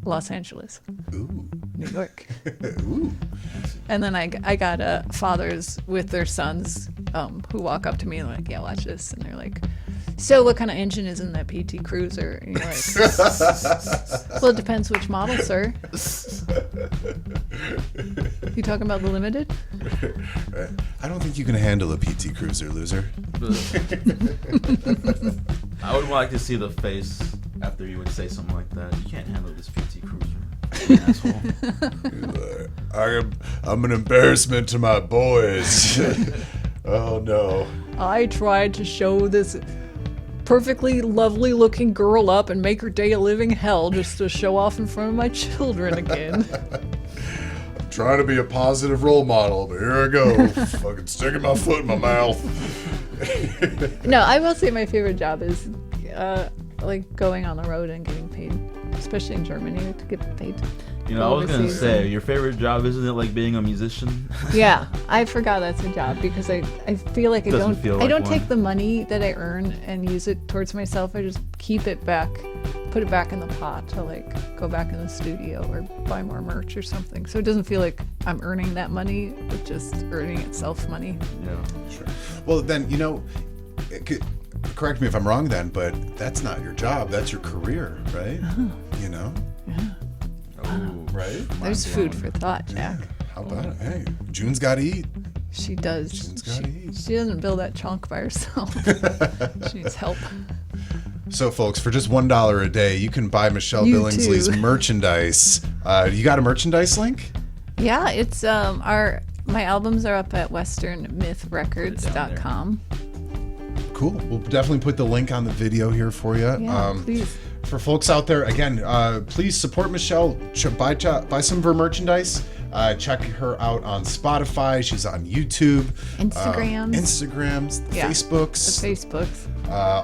Los Angeles, New York. Ooh. And then I got fathers with their sons who walk up to me and they're like, yeah, watch this. And they're like, so what kind of engine is in that PT Cruiser? And you're like, well, it depends which model, sir. You talking about the Limited? I don't think you can handle a PT Cruiser, loser. I would like to see the face after you would say something like that. You can't handle this PT Cruiser, asshole. I'm an embarrassment to my boys. Oh no. I tried to show this perfectly lovely looking girl up and make her day a living hell just to show off in front of my children again. I'm trying to be a positive role model, but here I go, fucking sticking my foot in my mouth. No, I will say my favorite job is like going on the road and getting paid, especially in Germany, to get paid. You know, I was gonna say, your favorite job, isn't it like being a musician? Yeah, I forgot that's a job because I feel like I don't take the money that I earn and use it towards myself. I just keep it back, put it back in the pot to like go back in the studio or buy more merch or something. So it doesn't feel like I'm earning that money, but just earning itself money. Yeah, sure. Well, then, you know, correct me if I'm wrong then, but that's not your job. That's your career, right? You know? Yeah. Oh, right? There's food for thought, Jack. Yeah. How about it? Hey, June's got to eat. She does. June's got to eat. She doesn't build that chunk by herself. She needs help. So, folks, for just $1 a day, you can buy Michelle Billingsley's merchandise. You got a merchandise link? Yeah, it's my albums are up at westernmythrecords.com. Cool. We'll definitely put the link on the video here for you. Yeah, please. For folks out there, again, please support Michelle. Buy some of her merchandise. Check her out on Spotify. She's on YouTube, Instagrams, Facebooks. The Facebooks.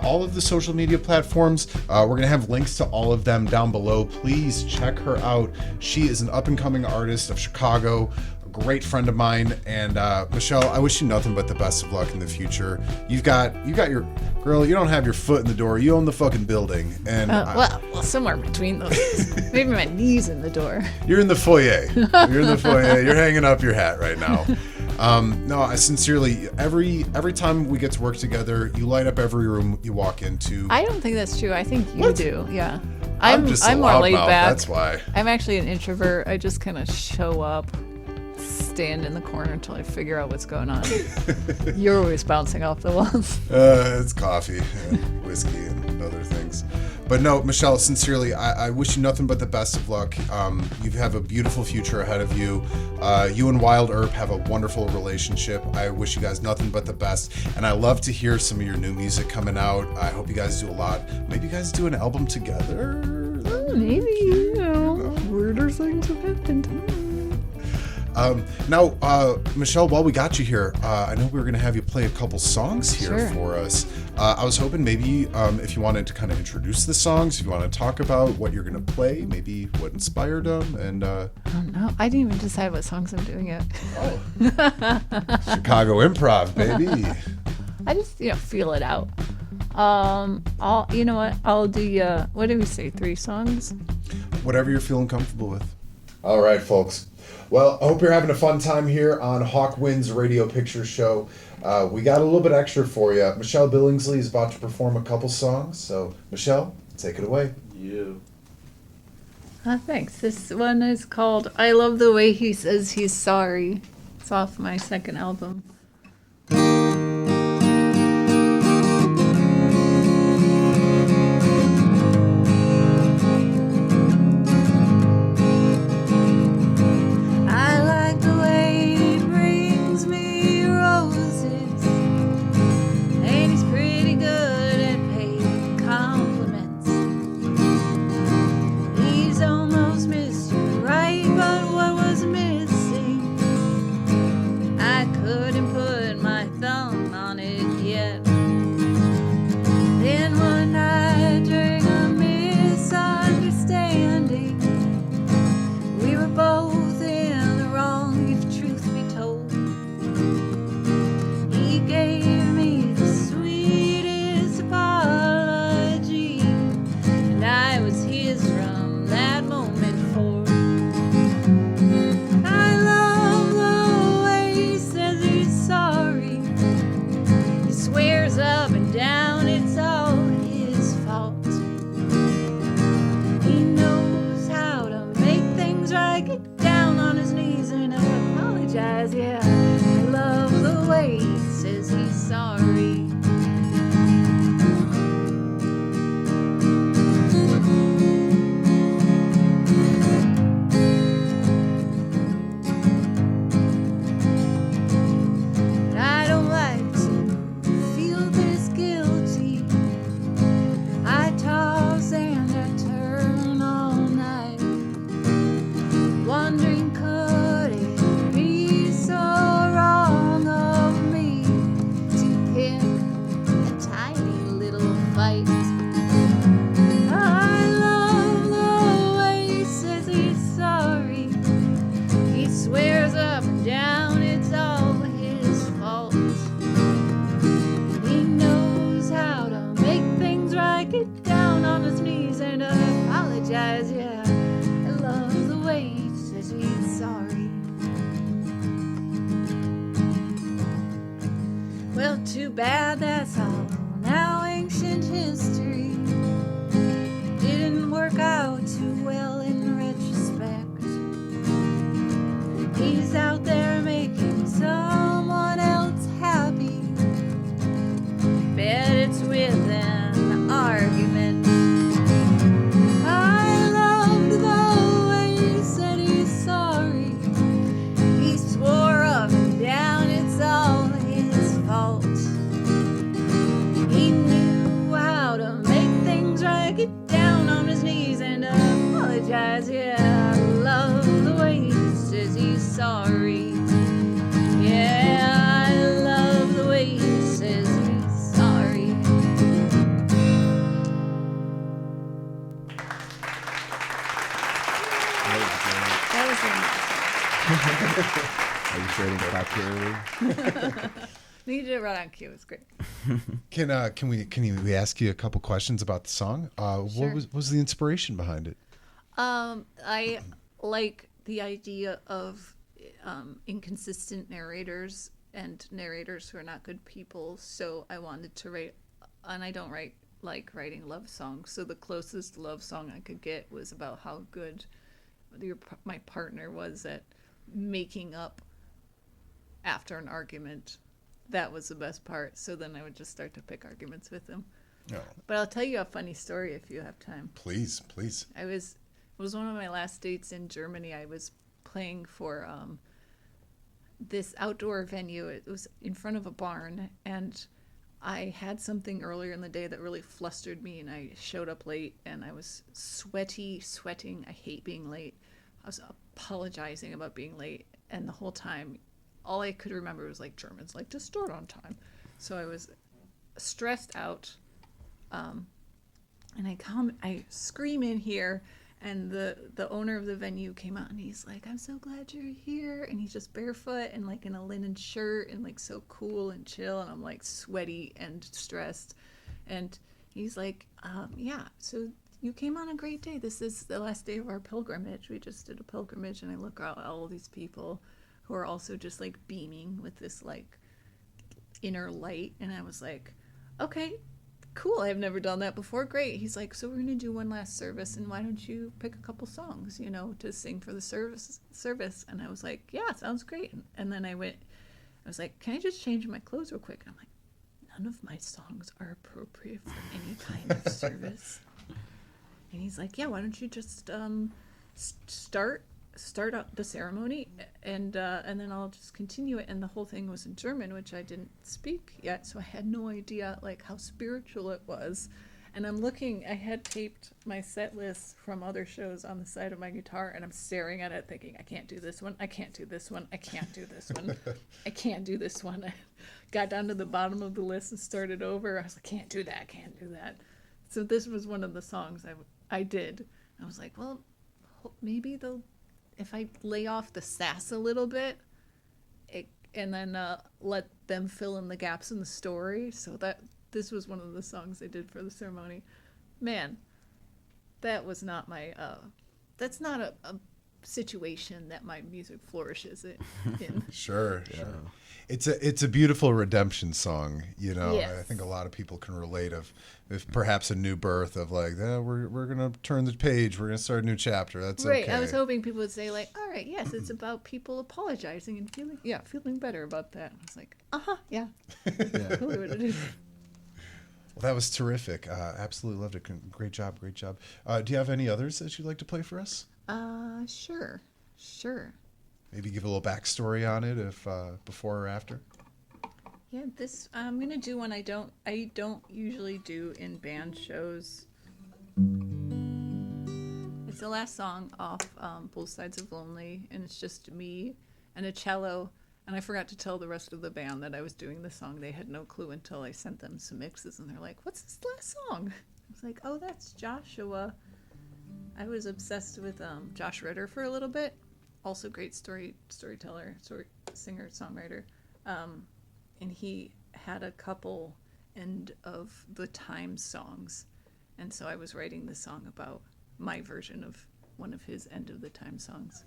All of the social media platforms. We're going to have links to all of them down below. Please check her out. She is an up-and-coming artist of Chicago, a great friend of mine. And Michelle, I wish you nothing but the best of luck in the future. You got your girl. You don't have your foot in the door. You own the fucking building. And well, somewhere between those. Maybe my knees in the door. You're in the foyer. You're in the foyer. You're hanging up your hat right now. No, I sincerely, every time we get to work together, you light up every room you walk into. I don't think that's true. I think you What? do. Yeah. I'm just a more laid loudmouth, back. that's why. I'm actually an introvert. I just kind of show up, stand in the corner until I figure out what's going on. You're always bouncing off the walls. It's coffee and whiskey and other things. But no, Michelle, sincerely, I wish you nothing but the best of luck. You have a beautiful future ahead of you. You and Wild Herb have a wonderful relationship. I wish you guys nothing but the best. And I love to hear some of your new music coming out. I hope you guys do a lot. Maybe you guys do an album together? Maybe, you know, weirder things have happened. Now, Michelle, while we got you here, I know we were going to have you play a couple songs here for us. I was hoping maybe if you wanted to kind of introduce the songs, if you want to talk about what you're going to play, maybe what inspired them, and I don't know. I didn't even decide what songs I'm doing yet. Chicago Improv, baby. I just, feel it out. You know what? I'll do, what did we say, 3 songs? Whatever you're feeling comfortable with. All right, folks. Well, I hope you're having a fun time here on Hawkwind's Radio Picture Show. We got a little bit extra for you. Michelle Billingsley is about to perform a couple songs. So, Michelle, take it away. You. Thanks. This one is called I Love the Way He Says He's Sorry. It's off my second album. Wondering could it Well, too bad that's all now ancient history. Didn't work out too well in retrospect. He's out there making someone else happy. Bet it's with an argument. I loved the way he said he's sorry. He swore up and down it's all his fault. He knew how to make things right. Get down on his knees and apologize. Yeah, I love the way he says he's sorry. Yeah, I love the way he says he's sorry. That Are you sure I didn't clap too early? was him. You did it right on cue. It was great. Can we ask you a couple questions about the song? Sure. What was the inspiration behind it? I like the idea of inconsistent narrators and narrators who are not good people. So I wanted to write, and I don't like writing love songs. So the closest love song I could get was about how good my partner was at making up after an argument. That was the best part. So then I would just start to pick arguments with him. No. But I'll tell you a funny story if you have time. Please. It was one of my last dates in Germany. I was playing for this outdoor venue. It was in front of a barn, and I had something earlier in the day that really flustered me, and I showed up late, and I was sweating. I hate being late. I was apologizing about being late, and the whole time, all I could remember was like Germans like to start on time. So I was stressed out, and I scream in here, and the owner of the venue came out, and he's like, "I'm so glad you're here," and he's just barefoot and like in a linen shirt and like so cool and chill, and I'm like sweaty and stressed, and he's like, "Yeah, so you came on a great day. This is the last day of our pilgrimage. We just did a pilgrimage," and I look at all these people who are also just like beaming with this like inner light, and I was like, "Okay, cool, I've never done that before. Great." He's like, "So we're gonna do one last service, and why don't you pick a couple songs, to sing for the service?" And I was like, "Yeah, sounds great." And then I was like, "Can I just change my clothes real quick?" And I'm like, "None of my songs are appropriate for any kind of service." And he's like, "Yeah, why don't you just start up the ceremony, and then I'll just continue it." And the whole thing was in German, which I didn't speak yet, so I had no idea like how spiritual it was. And I had taped my set list from other shows on the side of my guitar, and I'm staring at it thinking, I can't do this one, I can't do this one, I can't do this one, I can't do this one. I got down to the bottom of the list and started over. I was like, can't do that. So this was one of the songs I did. I was like, well, maybe if I lay off the sass a little bit, and then let them fill in the gaps in the story. So this was one of the songs I did for the ceremony. Man, that was not my. That's not a situation that my music flourishes in. Sure. It's a beautiful redemption song, Yes. I think a lot of people can relate if perhaps a new birth of like, we're gonna turn the page, we're gonna start a new chapter. That's right. okay. I was hoping people would say like, all right, yes, it's about people apologizing and feeling better about that. I was like, yeah. Totally what it is. Well, that was terrific. Absolutely loved it. Great job. Do you have any others that you'd like to play for us? Sure. Maybe give a little backstory on it, if before or after. Yeah, this I'm gonna do one I don't usually do in band shows. It's the last song off Both Sides of Lonely, and it's just me and a cello. And I forgot to tell the rest of the band that I was doing this song. They had no clue until I sent them some mixes, and they're like, "What's this last song?" I was like, "Oh, that's Joshua." I was obsessed with Josh Ritter for a little bit. Also great storyteller, singer, songwriter. And he had a couple end of the time songs. And so I was writing this song about my version of one of his end of the time songs.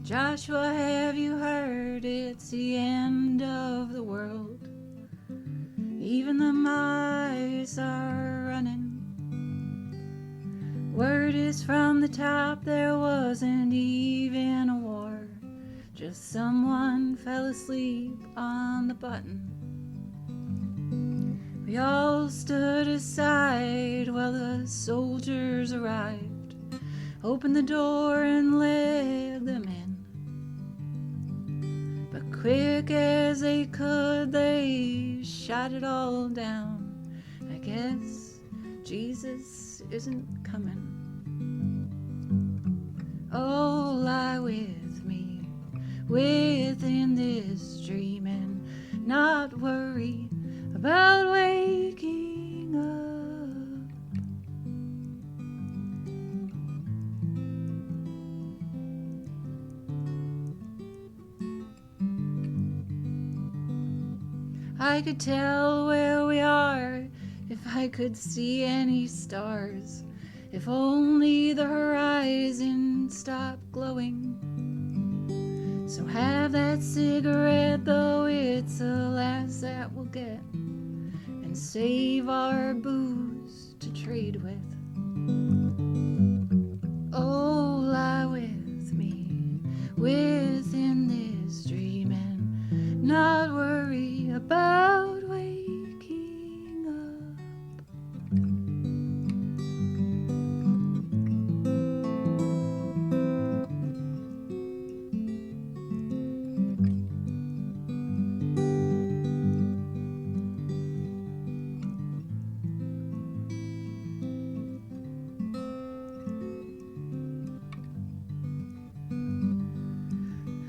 Joshua, have you heard? It's the end of the world. Even the mice are running. Word is from the top, there wasn't even a war. Just someone fell asleep on the button. We all stood aside while the soldiers arrived, opened the door and led them in. But quick as they could, they shot it all down. I guess Jesus isn't coming. Oh, lie with me within this dream and not worry about waking up. I could tell where we are if I could see any stars, if only the horizon stopped glowing. So have that cigarette, though it's the last that we'll get, and save our booze to trade with. Oh, lie with me within this dream and not worry about waking up.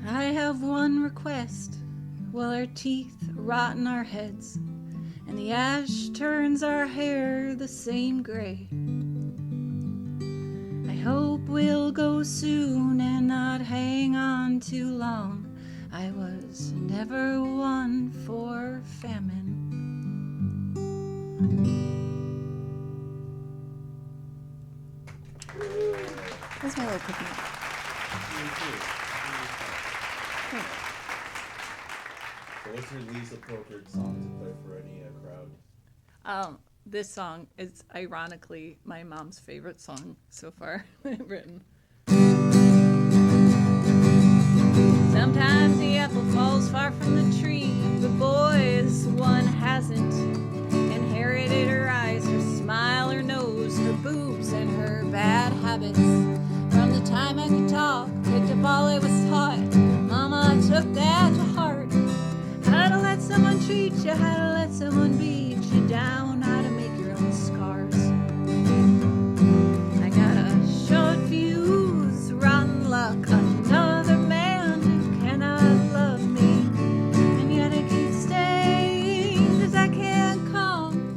I have one request. While our teeth rot in our heads and the ash turns our hair the same gray, I hope we'll go soon and not hang on too long. I was never one for famine. That's my little cookie. So what's your least appropriate song to play for any crowd? This song is ironically my mom's favorite song so far written. Sometimes the apple falls far from the tree, but boy, this one hasn't inherited her eyes, her smile, her nose, her boobs, and her bad habits. From the time I could talk, picked up all I was taught. Mama took that to heart. How to let someone treat you, how to let someone beat you down, how to make your own scars. I got a short fuse, rotten luck, another man who cannot love me, and yet I keep staying, 'cause I can't come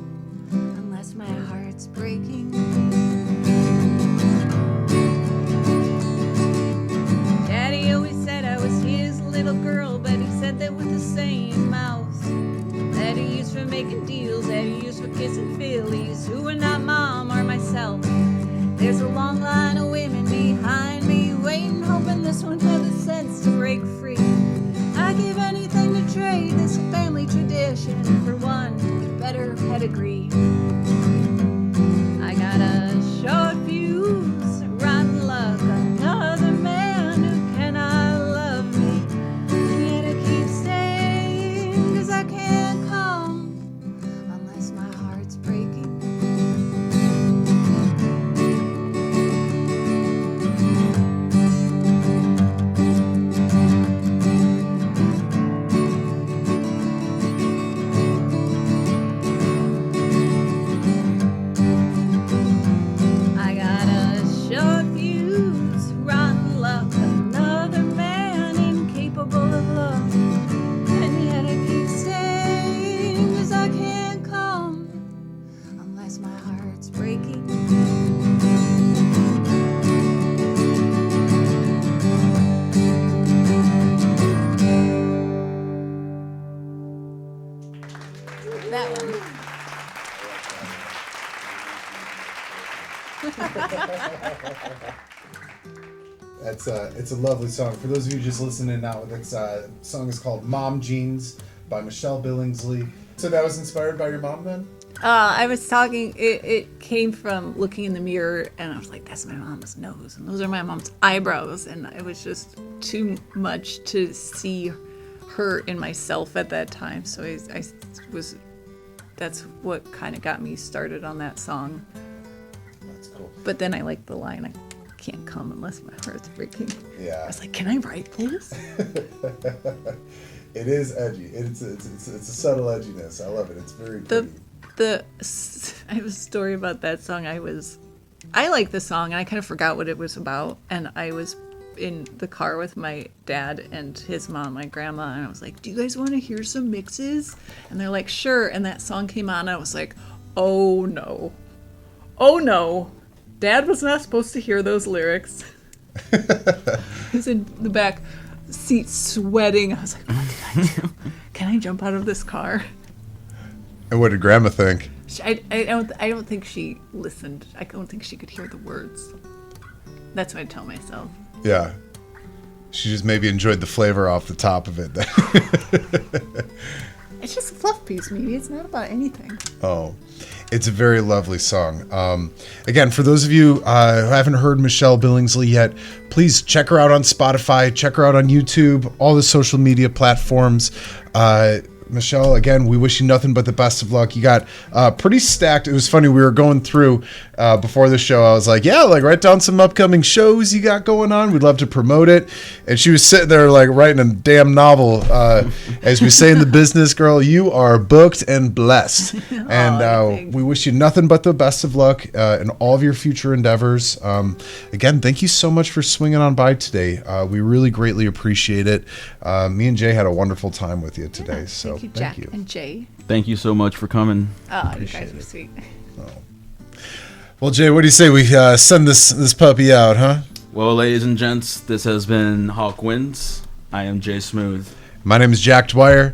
unless my heart's breaking. Daddy always said I was his little girl, but he said that with the same mouth that he used for making deals, that he used for kissing fillies who were not mom or myself. There's a long line of women behind me, waiting, hoping this one had the sense to break free. I give anything to trade this family tradition for one with better pedigree. I got a short fuse, rotten luck, another man who cannot love me, and yet I keep staying, 'cause I can't come unless my heart's breaking. I got a short fuse, rotten luck, another man incapable of love, and yet I keep staying, 'cause I can't come unless my heart's breaking. That one. It's a lovely song. For those of you just listening now, this song is called Mom Jeans by Michelle Billingsley. So that was inspired by your mom then? I was talking, it came from looking in the mirror, and I was like, that's my mom's nose, and those are my mom's eyebrows, and it was just too much to see her in myself at that time. So that's what kind of got me started on that song. That's cool. But then I liked the line, I can't come unless my heart's breaking. Yeah. I was like, can I write this? It is edgy. It's a subtle edginess. I love it. It's very pretty. I have a story about that song. I liked the song, and I kind of forgot what it was about, and I was in the car with my dad and his mom, my grandma, and I was like, do you guys want to hear some mixes? And they're like, sure. And that song came on, and I was like, oh no, Dad was not supposed to hear those lyrics. He's in the back seat sweating. I was like, what did I do? Can I jump out of this car? And what did Grandma think? I don't think she listened. I don't think she could hear the words. That's what I tell myself. Yeah. She just maybe enjoyed the flavor off the top of it. It's just a fluff piece, maybe. It's not about anything. Oh, it's a very lovely song. Again, for those of you who haven't heard Michelle Billingsley yet, please check her out on Spotify, check her out on YouTube, all the social media platforms. Michelle, again, we wish you nothing but the best of luck. You got pretty stacked. It was funny. We were going through before the show. I was like, yeah, like write down some upcoming shows you got going on. We'd love to promote it. And she was sitting there like writing a damn novel. As we say in the business, girl, you are booked and blessed. And we wish you nothing but the best of luck in all of your future endeavors. Again, thank you so much for swinging on by today. We really greatly appreciate it. Me and Jay had a wonderful time with you today. So thank you, Jack and Jay. Thank you so much for coming. Oh, you guys are sweet. Oh. Well, Jay, what do you say we send this puppy out, huh? Well, ladies and gents, this has been Hawk Wins. I am Jay Smooth. My name is Jack Dwyer.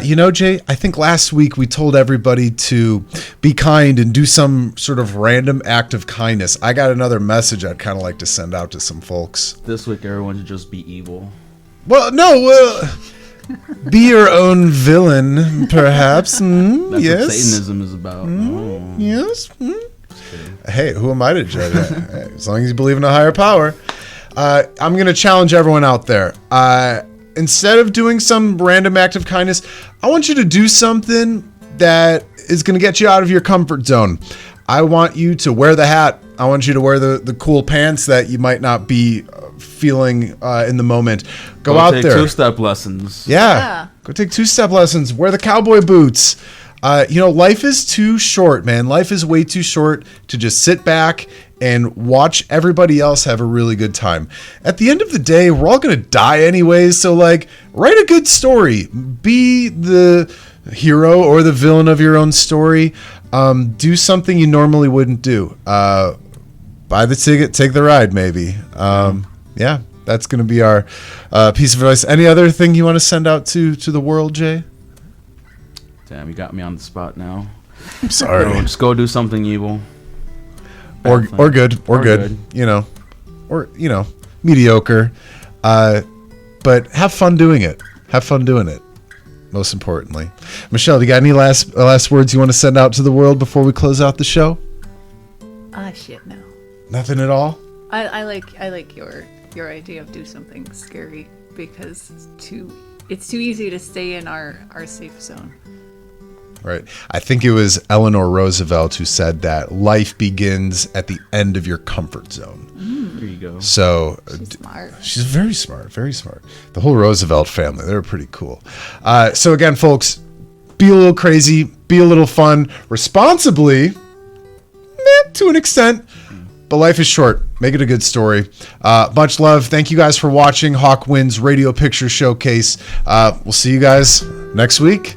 Jay, I think last week we told everybody to be kind and do some sort of random act of kindness. I got another message I'd kind of like to send out to some folks. This week, everyone should just be evil. Well, no, be your own villain, perhaps. That's yes. what Satanism is about. Yes. Hey, who am I to judge? As long as you believe in a higher power. I'm going to challenge everyone out there. Instead of doing some random act of kindness, I want you to do something that is going to get you out of your comfort zone. I want you to wear the hat. I want you to wear the cool pants that you might not be feeling in the moment. Go out take there. Two-step lessons. Yeah. Go take two-step lessons. Wear the cowboy boots. Life is too short, man. Life is way too short to just sit back and watch everybody else have a really good time. At the end of the day, we're all going to die anyways. So, write a good story. Be the hero or the villain of your own story. Do something you normally wouldn't do. Buy the ticket, take the ride, maybe. Yeah, that's going to be our piece of advice. Any other thing you want to send out to the world, Jay? Damn, you got me on the spot now. I'm sorry. Just go do something evil. Or good. Mediocre. But have fun doing it. Most importantly. Michelle, do you got any last words you want to send out to the world before we close out the show? Shit, no. Nothing at all? I like your idea of do something scary, because it's too easy to stay in our safe zone. Right. I think it was Eleanor Roosevelt who said that life begins at the end of your comfort zone. There you go. So She's smart. She's very smart. The whole Roosevelt family, they're pretty cool. So again, folks, be a little crazy, be a little fun, responsibly, to an extent. But life is short. Make it a good story. Much love. Thank you guys for watching Hawk Wins Radio Picture Showcase. We'll see you guys next week.